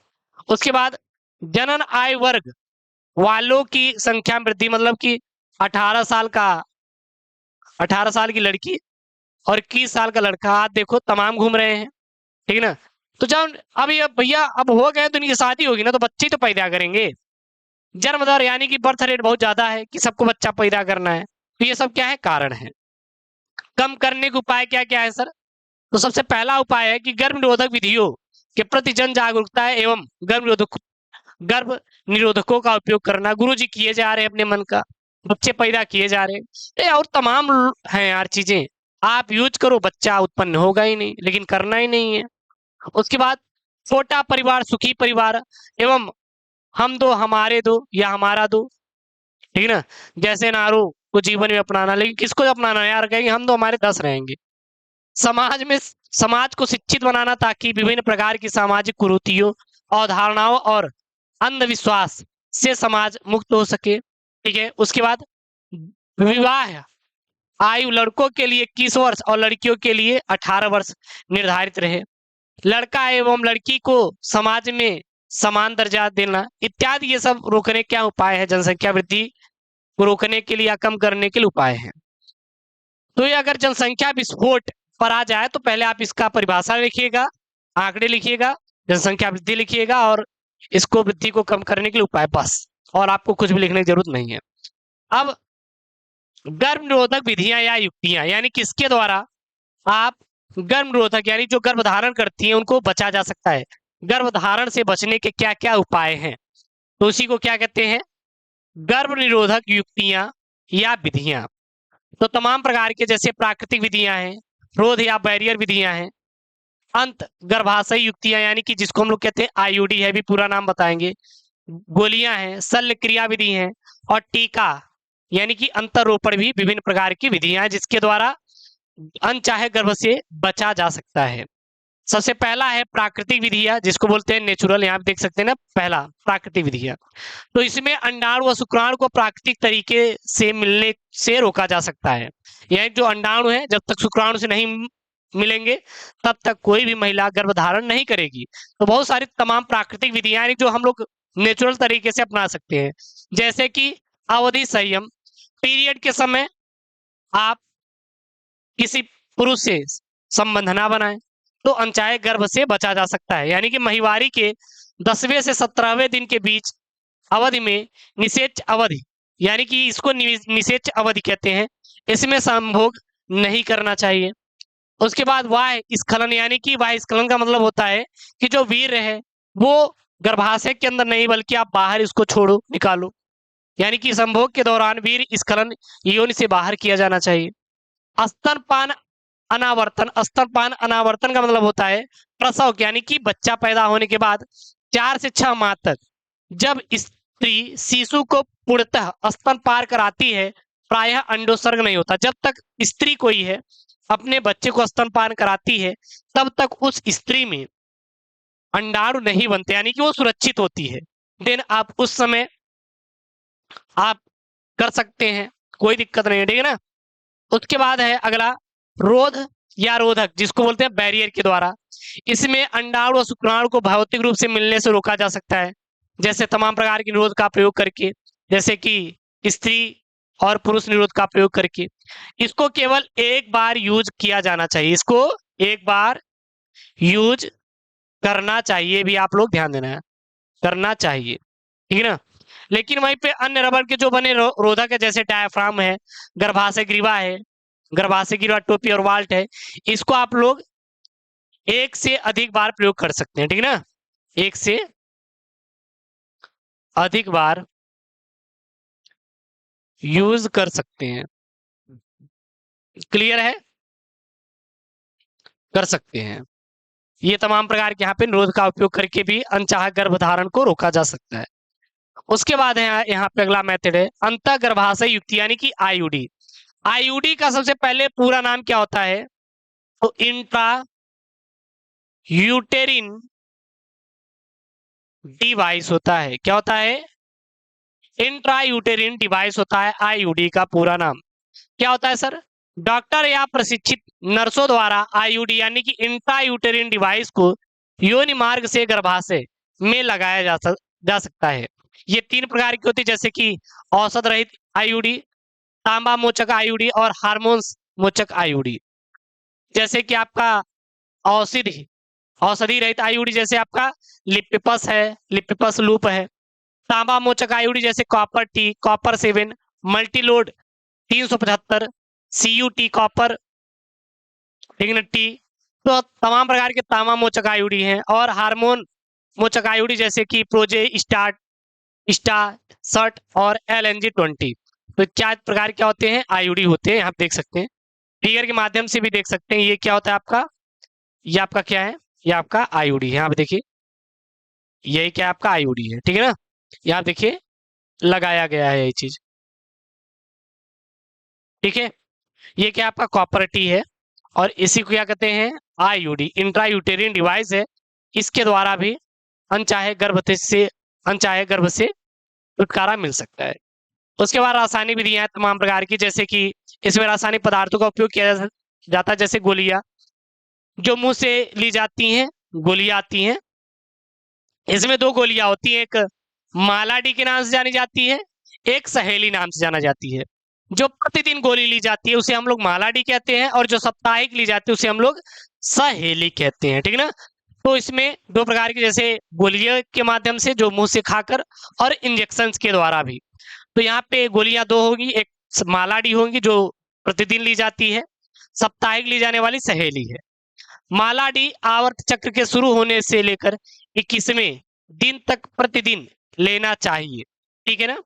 उसके बाद जनन आय वर्ग वालों की संख्या में वृद्धि, मतलब कि 18 साल का 18 साल की लड़की और 21 साल का लड़का, आज देखो तमाम घूम रहे हैं, ठीक है ना। तो जब अब ये भैया अब हो गए तो इनकी शादी होगी ना, तो बच्चे तो पैदा करेंगे। जन्म दर यानी कि बर्थ रेट बहुत ज्यादा है कि सबको बच्चा पैदा करना है, तो ये सब क्या है कारण है। कम करने के उपाय क्या क्या है सर? तो सबसे पहला उपाय है कि गर्भ निरोधक विधियों के प्रति जन जागरूकता है एवं गर्भ निरोधकों का उपयोग करना। गुरु जी किए जा रहे हैं अपने मन का, बच्चे पैदा किए जा रहे हैं, और तमाम हैं यार चीजें, आप यूज करो, बच्चा उत्पन्न होगा ही नहीं, लेकिन करना ही नहीं है। उसके बाद छोटा परिवार सुखी परिवार एवं हम दो हमारे दो या हमारा दो, ठीक है ना। जैसे नारों को जीवन में अपनाना, लेकिन किसको अपनाना है यार, कहेंगे हम दो हमारे 10 रहेंगे। समाज में समाज को शिक्षित बनाना ताकि विभिन्न प्रकार की सामाजिक कुरीतियों, अवधारणाओं और अंधविश्वास से समाज मुक्त हो सके, ठीक है। उसके बाद विवाह आयु लड़कों के लिए 21 वर्ष और लड़कियों के लिए 18 वर्ष निर्धारित रहे। लड़का एवं लड़की को समाज में समान दर्जा देना इत्यादि, ये सब रोकने क्या उपाय है, जनसंख्या वृद्धि को रोकने के लिए या कम करने के लिए उपाय है। तो ये अगर जनसंख्या विस्फोट पर आ जाए तो पहले आप इसका परिभाषा लिखिएगा, आंकड़े लिखिएगा, जनसंख्या वृद्धि लिखिएगा और इसको वृद्धि को कम करने के लिए उपाय, बस, और आपको कुछ भी लिखने की जरूरत नहीं है। अब गर्भ निरोधक विधियां या युक्तियां, यानी किसके द्वारा आप गर्भ निरोधक यानी जो गर्भ धारण करती हैं उनको बचा जा सकता है। गर्भ धारण से बचने के क्या क्या उपाय हैं, तो उसी को क्या कहते हैं, गर्भ निरोधक युक्तियां या विधियां। तो तमाम प्रकार के जैसे प्राकृतिक विधियां हैं, रोध या बैरियर विधियां हैं, अंत गर्भाशय युक्तियां यानी कि जिसको हम लोग कहते हैं आईयूडी है, भी पूरा नाम बताएंगे, गोलियां हैं, शल्य क्रिया विधि है, और टीका यानी कि अंतरोपण भी विभिन्न प्रकार की विधियां हैं जिसके द्वारा अनचाहे गर्भ से बचा जा सकता है। सबसे पहला है प्राकृतिक विधियां, जिसको बोलते हैं नेचुरल, यहाँ पे देख सकते हैं ना, पहला प्राकृतिक विधियां। तो इसमें अंडाणु व शुक्राणु को प्राकृतिक तरीके से मिलने से रोका जा सकता है। यानी जो अंडाणु है जब तक शुक्राणु से नहीं मिलेंगे तब तक कोई भी महिला गर्भधारण नहीं करेगी। तो बहुत सारी तमाम प्राकृतिक विधियां जो हम लोग नेचुरल तरीके से अपना सकते हैं, जैसे कि अवधि संयम, पीरियड के समय आप किसी पुरुष से संबंध ना बनाएं तो अनचाहे गर्भ से बचा जा सकता है। यानी कि महिवारी के 10वें से 17वें दिन के बीच अवधि में निषेच अवधि, यानी कि इसको निषेच अवधि कहते हैं, इसमें संभोग नहीं करना चाहिए। उसके बाद वाय स्खलन, यानी कि वाय स्खलन का मतलब होता है कि जो वीर्य है वो गर्भाशय के अंदर नहीं बल्कि आप बाहर इसको छोड़ो, निकालो, यानी कि संभोग के दौरान वीर्य स्खलन योनि से बाहर किया जाना चाहिए। स्तनपान अनावर्तन, स्तनपान अनावर्तन का मतलब होता है प्रसव, यानी कि बच्चा पैदा होने के बाद 4 से 6 माह तक जब स्त्री शिशु को पूर्णतः स्तनपान कराती है, प्रायः अंडोत्सर्ग नहीं होता। जब तक स्त्री कोई है अपने बच्चे को स्तनपान कराती है तब तक उस स्त्री में अंडाणु नहीं बनते, यानी कि वो सुरक्षित होती है। देन आप उस समय आप कर सकते हैं, कोई दिक्कत नहीं है, ठीक है ना। उसके बाद है अगला रोध या रोधक, जिसको बोलते हैं बैरियर के द्वारा। इसमें अंडाणु और शुक्राणु को भौतिक रूप से मिलने से रोका जा सकता है, जैसे तमाम प्रकार के निरोध का प्रयोग करके, जैसे कि स्त्री और पुरुष निरोध का प्रयोग करके। इसको केवल एक बार यूज किया जाना चाहिए, इसको एक बार यूज करना चाहिए, भी आप लोग ध्यान देना है, करना चाहिए, ठीक है ना। लेकिन वहीं पे अन्य रबड़ के जो बने रोधक है, जैसे डायफ्राम है, गर्भाशय ग्रीवा है, गर्भाशय ग्रीवा टोपी और वाल्ट है, इसको आप लोग एक से अधिक बार प्रयोग कर सकते हैं, ठीक है ना, एक से अधिक बार यूज कर सकते हैं। क्लियर है, कर सकते हैं। ये तमाम प्रकार के यहाँ पे निरोध का उपयोग करके भी अनचाहा गर्भधारण को रोका जा सकता है। उसके बाद है यहाँ पे अगला मेथड है अंतः गर्भाशय युक्ति यानी कि आईयूडी। आईयूडी का सबसे पहले पूरा नाम क्या होता है? तो इंट्रा यूटेरिन डिवाइस होता है। क्या होता है? इंट्रा यूटेरिन डिवाइस होता है आईयूडी का पूरा नाम। क्या होता है सर? डॉक्टर या प्रशिक्षित नर्सों द्वारा आईयूडी यानी कि इंट्रा यूटेरिन डिवाइस को योनि मार्ग से गर्भाशय में लगाया जा सकता है। ये 3 प्रकार की होती है, जैसे कि औषध रहित आईयूडी, तांबा मोचक आईयूडी और हार्मोन्स मोचक आईयूडी। जैसे कि आपका औषधि रहित आईयूडी जैसे आपका लिपिपस है, लिपिपस लूप है। तांबा मोचक आईयूडी जैसे copper T, copper 7, Multiload 375, CUT copper T. तो तमाम प्रकार के तांबा मोचक आईयूडी हैं। और हार्मोन मोचक आईयूडी जैसे कि प्रोजे सर्ट और LNG-20। तो क्या प्रकार क्या होते हैं? आईयूडी होते हैं। आप देख सकते हैं फिगर के माध्यम से भी देख सकते हैं। ये क्या होता है आपका? ये आपका क्या है? ये आपका आईयूडी है। आप देखिए यही क्या आपका आईयूडी है, ठीक है ना? यहाँ देखिए लगाया गया है ये चीज, ठीक है। ये क्या आपका कॉपर टी है और इसी को क्या कहते हैं? आईयूडी, इंट्रा यूटेरिन डिवाइस है। इसके द्वारा भी अनचाहे गर्भ से छुटकारा मिल सकता है। उसके बाद रासायनिक विधियां तमाम प्रकार की, जैसे कि इसमें रासायनिक पदार्थों का उपयोग किया जाता है, जैसे गोलियां जो मुंह से ली जाती हैं, गोलियां आती हैं। इसमें 2 गोलियां होती हैं, एक मालाडी के नाम से जानी जाती है, एक सहेली नाम से जाना जाती है। जो प्रतिदिन गोली ली जाती है उसे हम लोग मालाडी कहते हैं और जो साप्ताहिक ली जाती है उसे हम लोग सहेली कहते हैं, ठीक है ना? तो इसमें 2 प्रकार की, जैसे गोलियों के माध्यम से जो मुंह से खाकर और इंजेक्शन के द्वारा भी। तो यहाँ पे गोलियां 2 होगी, एक मालाडी होगी जो प्रतिदिन ली जाती है, साप्ताहिक ली जाने वाली सहेली है। मालाडी आवर्त चक्र के शुरू होने से लेकर 21वें दिन तक प्रतिदिन लेना चाहिए, ठीक है ना?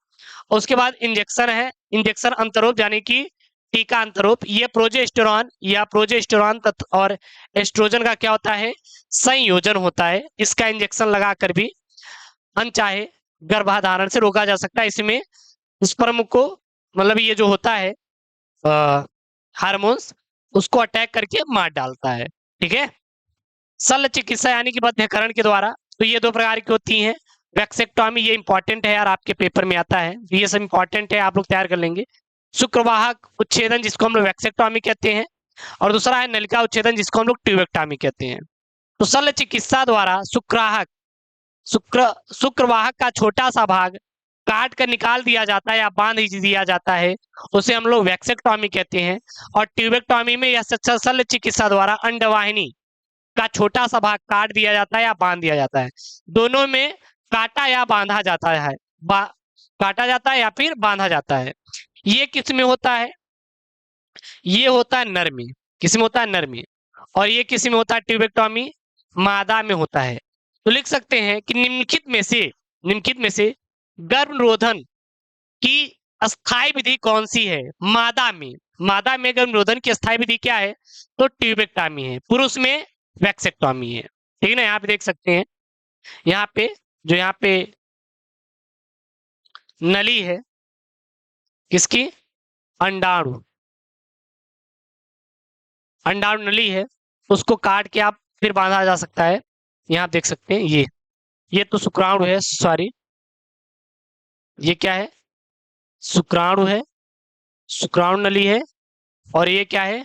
उसके बाद इंजेक्शन है, इंजेक्शन अंतरोप यानी कि टीका अंतरोप। ये प्रोजेस्टेरॉन और एस्ट्रोजन का क्या होता है? संयोजन होता है। इसका इंजेक्शन लगाकर भी अनचाहे गर्भाधारण से रोका जा सकता है। इसमें स्पर्म को मतलब ये जो होता है हार्मोन्स उसको अटैक करके मार डालता है, ठीक है। शल्य चिकित्सा यानी कि बद्धकरण के द्वारा। तो ये 2 प्रकार की होती हैं। वैक्सेक्टोमी, ये इंपॉर्टेंट है यार, आपके पेपर में आता है, ये सब इंपॉर्टेंट है, आप लोग तैयार कर लेंगे। शुक्रवाहक उच्छेदन जिसको हम लोग वैक्सेक्टोमी कहते हैं, और दूसरा है नलिका उच्छेदन जिसको हम लोग ट्यूबेक्टोमी कहते हैं। तो शल्य चिकित्सा द्वारा शुक्रवाहक का छोटा सा भाग काट कर निकाल दिया जाता है या बांध दिया जाता है, उसे हम लोग वैक्सेक्टोमी कहते हैं। और ट्यूबेक्टोमी में यह शल्य चिकित्सा द्वारा अंडवाहिनी का छोटा सा भाग काट दिया जाता है या बांध दिया जाता है। दोनों में काटा या बांधा जाता है, काटा जाता है या फिर बांधा जाता है। ये किस में होता है? ये होता है नर में। किस में होता है? नर में। और ये किस में होता है? ट्यूबेक्टोमी मादा में होता है। तो लिख सकते हैं कि निम्नलिखित में से गर्भनिरोधन की अस्थायी विधि कौन सी है? मादा में गर्भनिरोधन की अस्थायी विधि क्या है? तो ट्यूबेक्टोमी है। पुरुष में वैक्सेक्टोमी है, ठीक है ना? यहाँ पे देख सकते हैं, यहाँ पे नली है किसकी? अंडाणु नली है, उसको काट के आप फिर बांधा जा सकता है। यहाँ देख सकते हैं ये तो शुक्राणु है, सॉरी ये क्या है? शुक्राणु है, शुक्राणु नली है। और ये क्या है?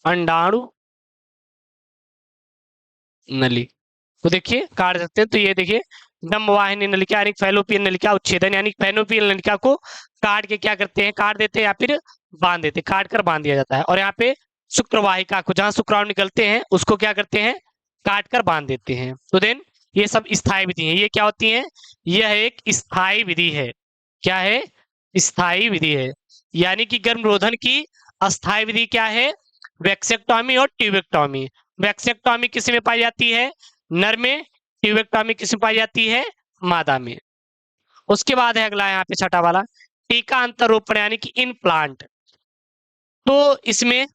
अंडाणु नली। तो देखिए काट सकते हैं। तो ये देखिए डंबवाहिनी नलिका यानी फैलोपियन नलिका उच्छेदन यानी फैलोपियन नलिका को काट के क्या करते हैं? काट देते हैं या फिर बांध देते हैं, काट कर बांध दिया जाता है। और यहाँ पे शुक्रवाहिका को जहां शुक्राणु निकलते हैं उसको क्या करते हैं? काट कर बांध देते हैं। तो देन ये सब स्थायी विधि है। ये क्या होती है? यह एक स्थायी विधि है। क्या है? स्थायी विधि है। यानी कि गर्भनिरोधन की अस्थायी विधि क्या है? वैक्सेक्टोमी और ट्यूबेक्टोमी। वैक्सेक्टोमी किस में पाई जाती है? नर में। ट्यूबेक्टोमी किस में पाई जाती है? मादा में। उसके बाद है अगला यहाँ पे छठा वाला टीका अंतरोपण यानी कि इम्प्लांट। तो इसमें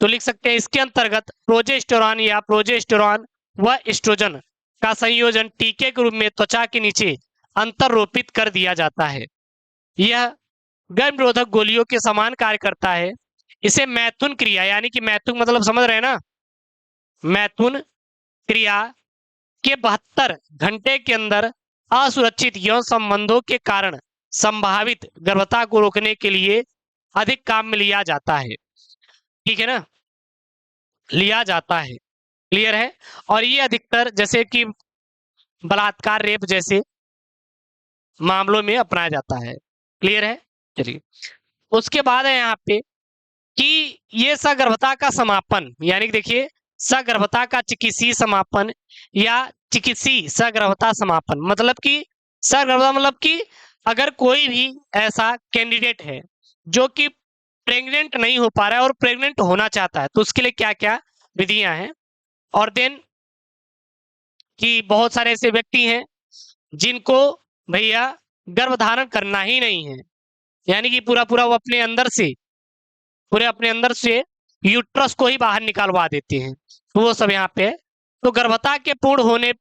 तो लिख सकते हैं इसके अंतर्गत प्रोजेस्टेरॉन या प्रोजेस्टेरॉन व एस्ट्रोजन का संयोजन टीके के रूप में त्वचा के नीचे अंतररोपित कर दिया जाता है। यह गर्भ निरोधक गोलियों के समान कार्य करता है। इसे मैथुन क्रिया यानी कि मैथुन मतलब समझ रहे हैं ना, मैथुन क्रिया के 72 घंटे के अंदर असुरक्षित यौन संबंधों के कारण संभावित गर्भता को रोकने के लिए अधिक काम में लिया जाता है। ठीक है ना, लिया जाता है। क्लियर है। और ये अधिकतर जैसे कि बलात्कार, रेप जैसे मामलों में अपनाया जाता है। क्लियर है। चलिए, उसके बाद है यहाँ पे कि ये सगर्भता का समापन, यानी कि देखिए सगर्भता का चिकित्सीय समापन या चिकित्सीय सगर्भता समापन, मतलब कि सगर्भता मतलब कि अगर कोई भी ऐसा कैंडिडेट है जो कि प्रेग्नेंट नहीं हो पा रहा है और प्रेग्नेंट होना चाहता है, तो उसके लिए क्या क्या विधियां हैं। और देन कि बहुत सारे ऐसे व्यक्ति हैं जिनको भैया गर्भधारण करना ही नहीं है, यानी कि पूरा पूरा वो अपने अंदर से यूट्रस को ही बाहर निकालवा देते हैं, तो वो सब यहाँ पे है। तो गर्भता के पूर्ण होने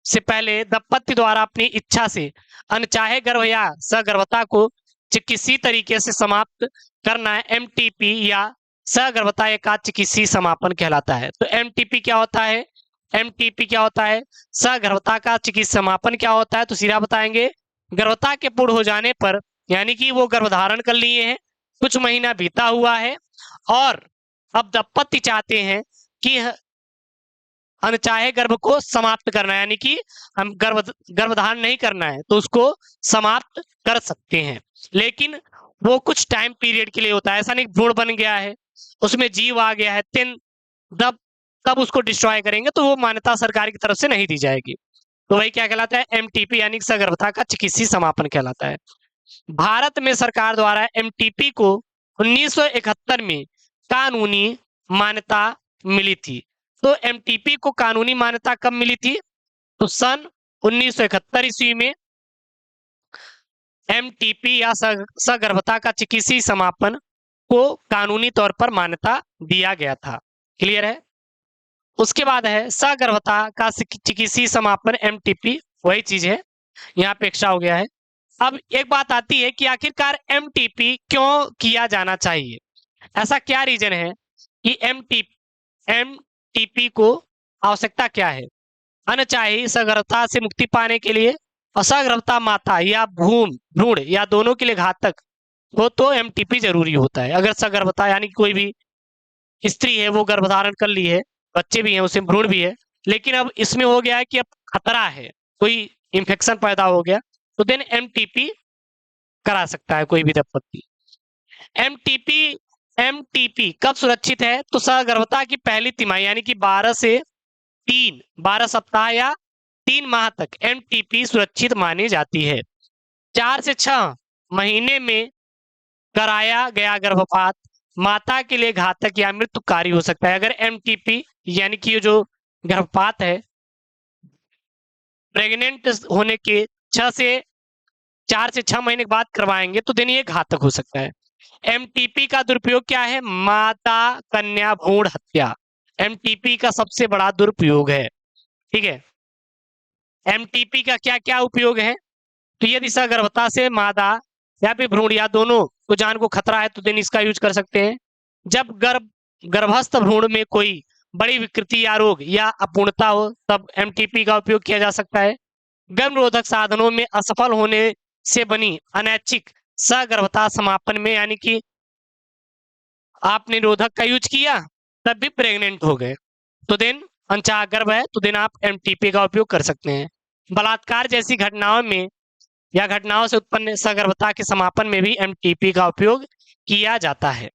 से पहले दंपति द्वारा अपनी इच्छा से अनचाहे गर्भ या सगर्भता को चिकित्सीय तरीके से समाप्त करना है एमटीपी या सगर्भता का चिकित्सीय समापन कहलाता है। तो एमटीपी क्या होता है, एमटीपी क्या होता है, सगर्भता का चिकित्सीय समापन क्या होता है, तो सीधा बताएंगे गर्भता के पूर्ण हो जाने पर, यानी कि वो गर्भधारण कर लिए हैं, कुछ महीना बीता हुआ है और अब दंपति चाहते हैं कि अनचाहे गर्भ को समाप्त करना है, यानी कि हम गर्भधारण नहीं करना है, तो उसको समाप्त कर सकते हैं। लेकिन वो कुछ टाइम पीरियड के लिए होता है, ऐसा नहीं भ्रूण बन गया है, उसमें जीव आ गया है, तब उसको डिस्ट्रॉय करेंगे, तो वो मान्यता सरकार की तरफ से नहीं दी जाएगी। तो वही क्या कहलाता है, एमटीपी यानी सगर्भता का चिकित्सीय समापन कहलाता है। भारत में सरकार द्वारा एमटीपी को 1971 में कानूनी मान्यता मिली थी। तो एमटीपी को कानूनी मान्यता कब मिली थी, तो सन 1971 ईस्वी में एमटीपी या सगर्भता का चिकित्सीय समापन को कानूनी तौर पर मान्यता दिया गया था। क्लियर है। उसके बाद है सगर्भता का चिकित्सीय समापन एमटीपी, वही चीज है, यहाँ पे एक्स्ट्रा हो गया है। अब एक बात आती है कि आखिरकार एमटीपी क्यों किया जाना चाहिए, ऐसा क्या रीजन है कि एमटीपी को आवश्यकता क्या है। अनचाही सगर्भता से मुक्ति पाने के लिए, असगर्भता माता या भ्रूण या दोनों के लिए घातक हो तो एमटीपी जरूरी होता है। अगर सगर्भता यानी कोई भी स्त्री है वो गर्भधारण कर ली है, बच्चे भी हैं, उसे भ्रूण भी है, लेकिन अब इसमें हो गया है कि अब खतरा है, कोई इंफेक्शन पैदा हो गया, तो देन एमटीपी करा सकता है कोई भी दंपति। एमटीपी कब सुरक्षित है, तो सगर्भता की पहली तिमाही यानी कि 12 सप्ताह या 3 माह तक एमटीपी सुरक्षित मानी जाती है। 4 से 6 महीने में कराया गया गर्भपात माता के लिए घातक या मृत्युकारी हो सकता है। अगर एमटीपी यानी कि ये जो गर्भपात है प्रेग्नेंट होने के 4 से 6 महीने के बाद करवाएंगे तो दिन ये घातक हो सकता है। एमटीपी का दुरुपयोग क्या है, माता कन्या भ्रूण हत्या एमटीपी का सबसे बड़ा दुरुपयोग है। ठीक है, एमटीपी का क्या क्या उपयोग है, तो यदि सगर्भता से मादा या फिर भ्रूण या दोनों को जान को खतरा है तो दिन इसका यूज कर सकते हैं। जब गर्भस्थ भ्रूण में कोई बड़ी विकृति या रोग या अपूर्णता हो तब एमटीपी का उपयोग किया जा सकता है। गर्भ निरोधक साधनों में असफल होने से बनी अनैच्छिक सगर्भता समापन में, यानी कि आपने निरोधक का यूज किया तब भी प्रेग्नेंट हो गए तो दिन अनचाहा गर्भ है तो दिन आप एमटीपी का उपयोग कर सकते हैं। बलात्कार जैसी घटनाओं में या घटनाओं से उत्पन्न सगर्भता के समापन में भी एमटीपी का उपयोग किया जाता है।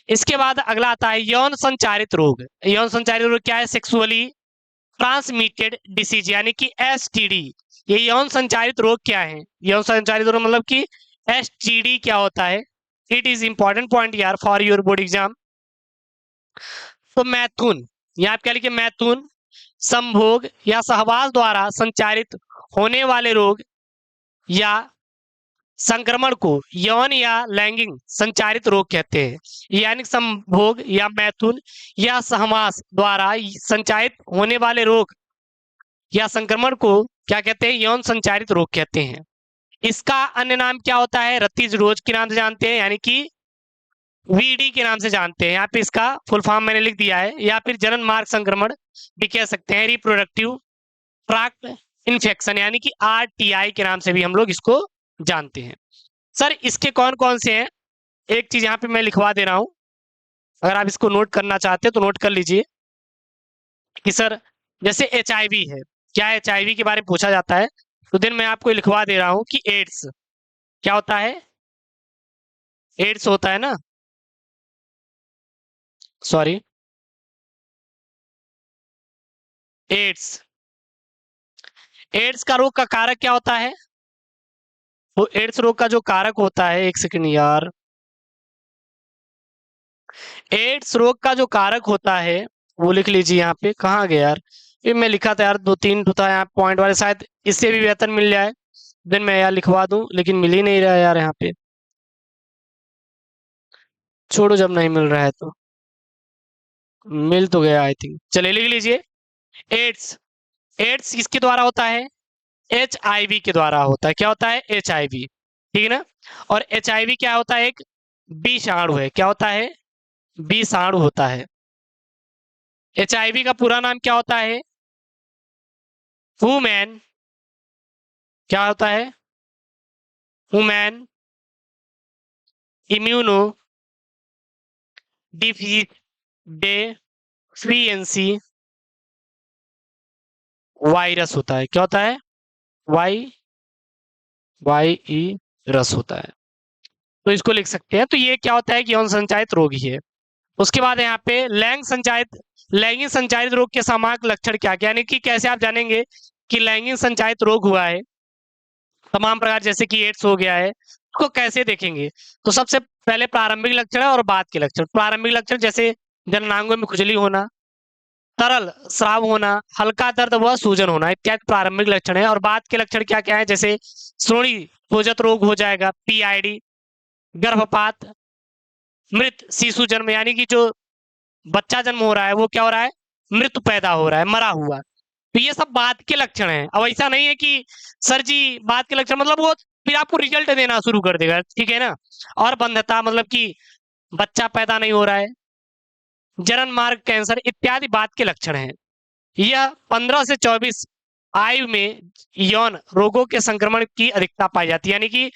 इसके बाद अगला आता है यौन संचारित रोग। यौन संचारित रोग क्या है, सेक्सुअली ट्रांसमिटेड डिसीज यानी कि एसटीडी। ये यौन संचारित रोग क्या है, यौन संचारित रोग मतलब कि एसटीडी क्या होता है, इट इज इंपॉर्टेंट पॉइंट यार फॉर योर बोर्ड एग्जाम। तो मैथुन, यहाँ आप क्या लिखे, मैथुन संभोग या सहवास द्वारा संचारित होने वाले रोग या संक्रमण को यौन या लैंगिक संचारित रोग कहते हैं, यानी संभोग या मैथुन या सहवास द्वारा संचारित होने वाले रोग या संक्रमण को क्या कहते हैं, यौन संचारित रोग कहते हैं। इसका अन्य नाम क्या होता है, रत्तीज रोग के नाम से जानते हैं, यानी कि वीडी के नाम से जानते हैं। यहाँ पे इसका फुल फॉर्म मैंने लिख दिया है, या फिर जनन मार्ग संक्रमण भी कह सकते हैं, रिप्रोडक्टिव ट्रैक्ट इन्फेक्शन यानी कि आरटीआई के नाम से भी हम लोग इसको जानते हैं। सर इसके कौन कौन से हैं, एक चीज यहाँ पे मैं लिखवा दे रहा हूं, अगर आप इसको नोट करना चाहते हैं तो नोट कर लीजिए कि सर जैसे एचआईवी है, क्या एचआईवी के बारे में पूछा जाता है, तो दिन मैं आपको लिखवा दे रहा हूं कि एड्स क्या होता है, एड्स होता है ना, सॉरी एड्स, एड्स का रोग का कारक क्या होता है, वो एड्स रोग का जो कारक होता है, एक सेकंड यार, एड्स रोग का जो कारक होता है वो लिख लीजिए, यहाँ पे कहाँ गया यार, ये मैं लिखा था यार, दो तीन था यहाँ पॉइंट वाले, शायद इससे भी बेहतर मिल जाए, देन मैं यार लिखवा दूं, लेकिन मिल ही नहीं रहा यार यहाँ पे, छोड़ो जब नहीं मिल रहा है तो, मिल तो गया आई थिंक, चलिए लिख लीजिए। एड्स, एड्स किसके द्वारा होता है, एचआईवी के द्वारा होता है, क्या होता है, एचआईवी, ठीक है ना। और एचआईवी क्या होता है, एक विषाणु है, क्या होता है, विषाणु होता है। एचआईवी का पूरा नाम क्या होता है, ह्यूमन, क्या होता है, ह्यूमन इम्यूनो डिफिशियंसी वायरस होता है, क्या होता है, वाई रस होता है, तो इसको लिख सकते हैं। तो ये क्या होता है कि यौन संचारित रोग ही है। उसके बाद यहाँ पे लैंगिक संचारित रोग के सामान्य लक्षण क्या, यानी कि कैसे आप जानेंगे कि लैंगिक संचारित रोग हुआ है, तमाम प्रकार जैसे कि एड्स हो गया है, उसको कैसे देखेंगे, तो सबसे पहले प्रारंभिक लक्षण है और बाद के लक्षण। प्रारंभिक लक्षण जैसे जननांगों में खुजली होना, तरल स्राव होना, हल्का दर्द व सूजन होना इत्यादि प्रारंभिक लक्षण है। और बाद के लक्षण क्या क्या है, जैसे श्रोणि खोजत रोग हो जाएगा, पीआईडी, गर्भपात, मृत शिशु जन्म, यानी कि जो बच्चा जन्म हो रहा है वो क्या हो रहा है, मृत पैदा हो रहा है, मरा हुआ। तो ये सब बाद के लक्षण हैं। अब ऐसा नहीं है कि सर जी बाद के लक्षण मतलब वो फिर आपको रिजल्ट देना शुरू कर देगा, ठीक है ना। और बंधता मतलब कि बच्चा पैदा नहीं हो रहा है, जनन मार्ग कैंसर इत्यादि बाद के लक्षण हैं। यह 15 से 24 आयु में यौन रोगों के संक्रमण की अधिकता पाई जाती है, यानी कि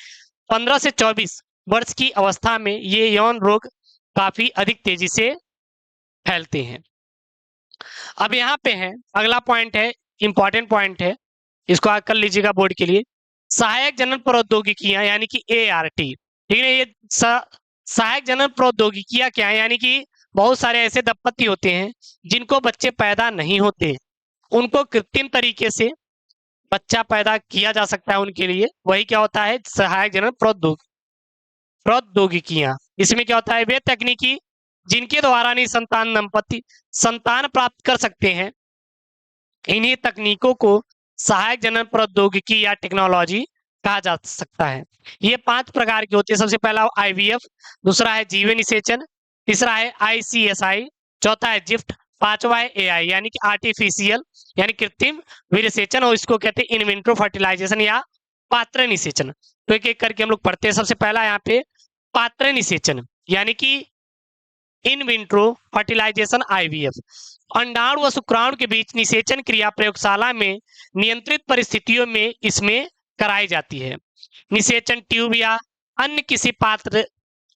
15 से 24 वर्ष की अवस्था में ये यौन रोग काफी अधिक तेजी से फैलते हैं। अब यहाँ पे है अगला पॉइंट है, इंपॉर्टेंट पॉइंट है, इसको आग कर लीजिएगा बोर्ड के लिए, सहायक जनन प्रौद्योगिकियां यानी कि एआरटी, ठीक है। ये सहायक जनन प्रौद्योगिकियां क्या है, यानी कि बहुत सारे ऐसे दंपति होते हैं जिनको बच्चे पैदा नहीं होते, उनको कृत्रिम तरीके से बच्चा पैदा किया जा सकता है उनके लिए, वही क्या होता है, सहायक जनन प्रौद्योगिकियां। इसमें क्या होता है, वे तकनीकी जिनके द्वारा निसंतान दंपति संतान प्राप्त कर सकते हैं, इन्हीं तकनीकों को सहायक जनन प्रौद्योगिकी या टेक्नोलॉजी कहा जा सकता है। ये 5 प्रकार की होती है। सबसे पहला आईवीएफ, दूसरा है जीवन निषेचन, तीसरा है आईसीएसआई, चौथा है जिफ्ट, पांचवा है एआई यानी कि आर्टिफिशियल यानी कृत्रिम विनिषेचन, और इसको कहते हैं इनविट्रो फर्टिलाइजेशन या पात्र निषेचन। तो एक एक करके हम लोग पढ़ते हैं। सबसे पहला यहाँ पे पात्र निषेचन यानी कि इन विट्रो फर्टिलाइजेशन आईवीएफ, अंडाणु व शुक्राणु के बीच निषेचन क्रिया प्रयोगशाला में नियंत्रित परिस्थितियों में इसमें कराई जाती है। निषेचन ट्यूब या अन्य किसी पात्र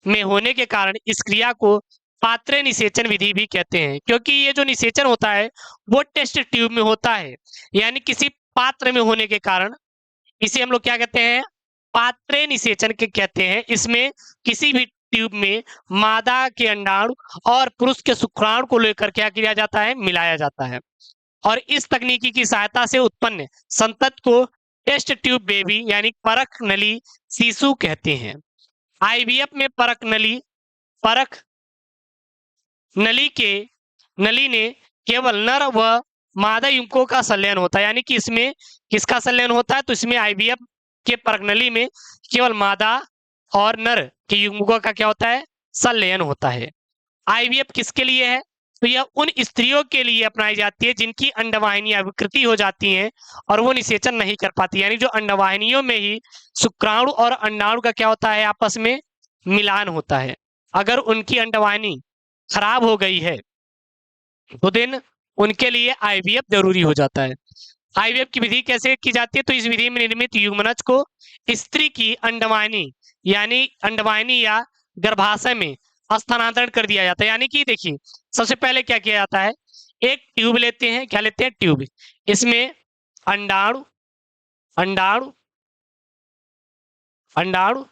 में होने के कारण इस क्रिया को पात्र निषेचन विधि भी कहते हैं, क्योंकि ये जो निषेचन होता है वो टेस्ट ट्यूब में होता है, यानी किसी पात्र में होने के कारण इसे हम लोग क्या कहते हैं, पात्र निषेचन के कहते हैं। इसमें किसी भी ट्यूब में मादा के अंडाणु और पुरुष के शुक्राणु को लेकर क्या किया जाता है, मिलाया जाता है, और इस तकनीकी की सहायता से उत्पन्न संतत को टेस्ट ट्यूब बेबी यानी परख नली शिशु कहते हैं। आईवीएफ में परख नली ने केवल नर व मादा युग्मकों का संलयन होता है, यानी कि इसमें किसका संलयन होता है, तो इसमें आईवीएफ के प्रगनली में केवल मादा और नर के युग्मकों का क्या होता है, संलयन होता है। आईवीएफ किसके लिए है, तो यह उन स्त्रियों के लिए अपनाई जाती है जिनकी अंडवाहिनियां विकृति हो जाती हैं और वो निषेचन नहीं कर पाती, यानी जो अंडवाहिनियों में ही शुक्राणु और अंडाणु का क्या होता है, आपस में मिलान होता है। अगर उनकी अंडवाहिनी खराब हो गई है तो दिन उनके लिए आईवीएफ जरूरी हो जाता है। आईवीएफ की विधि कैसे की जाती है, तो इस विधि में निर्मित युग्मनज को स्त्री की अंडवाहिनी यानी अंडवाहिनी या गर्भाशय में स्थानांतरण कर दिया जाता है। यानी कि देखिए, सबसे पहले क्या किया जाता है, एक ट्यूब लेते हैं, क्या लेते हैं, ट्यूब। इसमें अंडाणु अंडाणु अंडाणु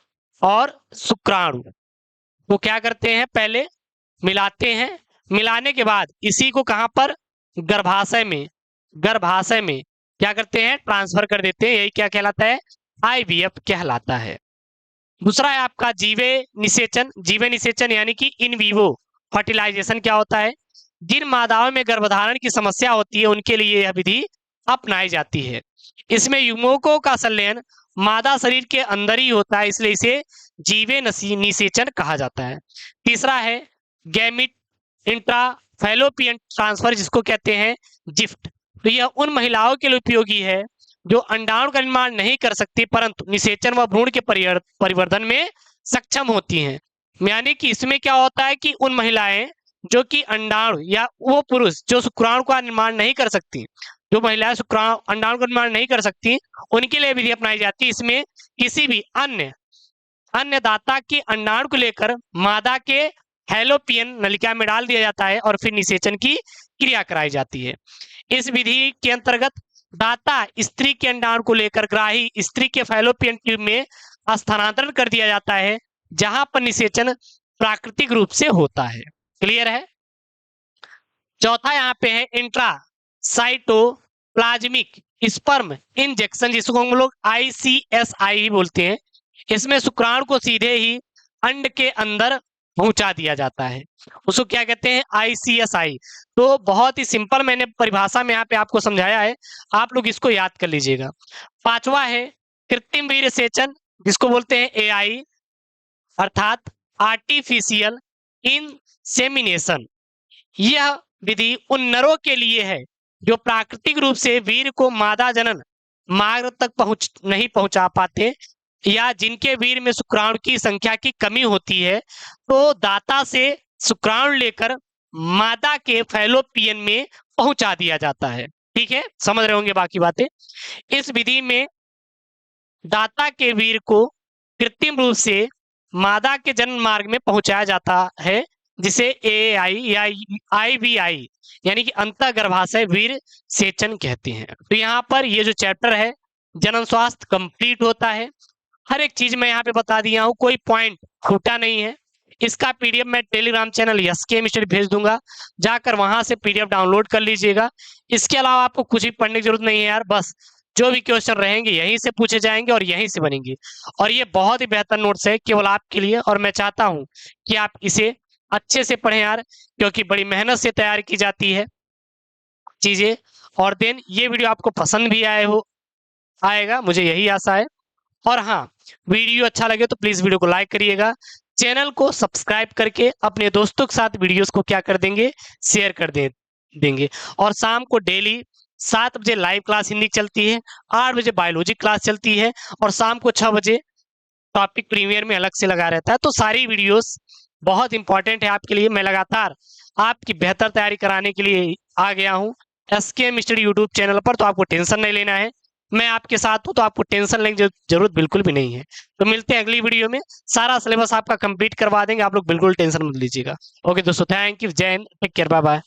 और शुक्राणु वो क्या करते हैं, पहले मिलाते हैं। मिलाने के बाद इसी को कहां पर, गर्भाशय में क्या करते हैं, ट्रांसफर कर देते हैं। यही क्या कहलाता है, आईवीएफ कहलाता है। दूसरा है आपका जीवे निषेचन यानी कि इन विवो फर्टिलाइजेशन क्या होता है, जिन मादाओं में गर्भधारण की समस्या होती है उनके लिए यह विधि अपनाई जाती है। इसमें युग्मकों का संलयन मादा शरीर के अंदर ही होता है, इसलिए इसे जीवे निषेचन कहा जाता है। तीसरा है गैमिट इंट्राफैलोपियन ट्रांसफर, जिसको कहते हैं जिफ्ट। तो यह उन महिलाओं के लिए उपयोगी है जो अंडाणु का निर्माण नहीं कर सकती परंतु निषेचन व भ्रूण के परिवर्धन में सक्षम होती हैं। यानी कि इसमें क्या होता है कि उन महिलाएं जो कि अंडाणु या वो पुरुष जो शुक्राणु का निर्माण नहीं कर सकती, जो महिलाएं शुक्राणु अंडाणु का निर्माण नहीं कर सकती, उनके लिए विधि अपनाई जाती है। इसमें किसी भी अन्य दाता के अंडाणु को लेकर मादा के फैलोपियन नलिका में डाल दिया जाता है और फिर निषेचन की क्रिया कराई जाती है। इस विधि के अंतर्गत दाता स्त्री के अंडाणु को लेकर ग्राही स्त्री के फैलोपियन ट्यूब में स्थानांतरण कर दिया जाता है, जहां पर निषेचन प्राकृतिक रूप से होता है। क्लियर है। चौथा यहाँ पे है इंट्रासाइटोप्लाज्मिक स्पर्म इंजेक्शन, जिसको हम लोग ICSI बोलते हैं। इसमें शुक्राणु को सीधे ही अंड के अंदर पहुंचा दिया जाता है, उसको क्या कहते हैं, ICSI। तो बहुत ही सिंपल मैंने परिभाषा में यहाँ पे आपको समझाया है, आप लोग इसको याद कर लीजिएगा। पांचवा है कृत्रिम वीर्य सेचन, जिसको बोलते हैं AI अर्थात आर्टिफिशियल इंसेमिनेशन। यह विधि उन नरों के लिए है जो प्राकृतिक रूप से वीर्य को मादा जनन मार्ग तक नहीं पहुंचा पाते या जिनके वीर्य में शुक्राणु की संख्या की कमी होती है, तो दाता से शुक्राणु लेकर मादा के फैलोपियन में पहुंचा दिया जाता है। ठीक है, समझ रहे होंगे बाकी बातें। इस विधि में दाता के वीर्य को कृत्रिम रूप से मादा के जन्म मार्ग में पहुंचाया जाता है, जिसे AAI या IVI यानी कि अंतः गर्भाशय वीर्य सेचन कहते हैं। तो यहाँ पर ये जो चैप्टर है जनन स्वास्थ्य कंप्लीट होता है। हर एक चीज मैं यहाँ पे बता दिया हूँ, कोई पॉइंट छूटा नहीं है। इसका PDF मैं टेलीग्राम चैनल SK स्टडी भेज दूंगा, जाकर वहां से PDF डाउनलोड कर लीजिएगा। इसके अलावा आपको कुछ भी पढ़ने की जरूरत नहीं है यार, बस जो भी क्वेश्चन रहेंगे यहीं से पूछे जाएंगे और यहीं से बनेंगे। और ये बहुत ही बेहतर नोट्स है केवल आपके लिए, और मैं चाहता हूँ कि आप इसे अच्छे से पढ़ें यार, क्योंकि बड़ी मेहनत से तैयार की जाती है चीजें। और देन ये वीडियो आपको पसंद भी आएगा, मुझे यही आशा है। और हाँ, वीडियो अच्छा लगे तो प्लीज वीडियो को लाइक करिएगा, चैनल को सब्सक्राइब करके अपने दोस्तों के साथ वीडियोस को क्या कर देंगे, शेयर कर देंगे। और शाम को डेली 7 बजे लाइव क्लास हिंदी चलती है, 8 बजे बायोलॉजी क्लास चलती है और शाम को 6 बजे टॉपिक प्रीमियर में अलग से लगा रहता है। तो सारी वीडियोस बहुत इंपॉर्टेंट है आपके लिए। मैं लगातार आपकी बेहतर तैयारी कराने के लिए आ गया हूँ SK स्टडी यूट्यूब चैनल पर, तो आपको टेंशन नहीं लेना है। मैं आपके साथ हूं, तो आपको टेंशन लेने की जरूरत बिल्कुल भी नहीं है। तो मिलते हैं अगली वीडियो में, सारा सिलेबस आपका कंप्लीट करवा देंगे, आप लोग बिल्कुल टेंशन मत लीजिएगा। ओके दोस्तों, thank you, Jai Hind, take care, bye bye.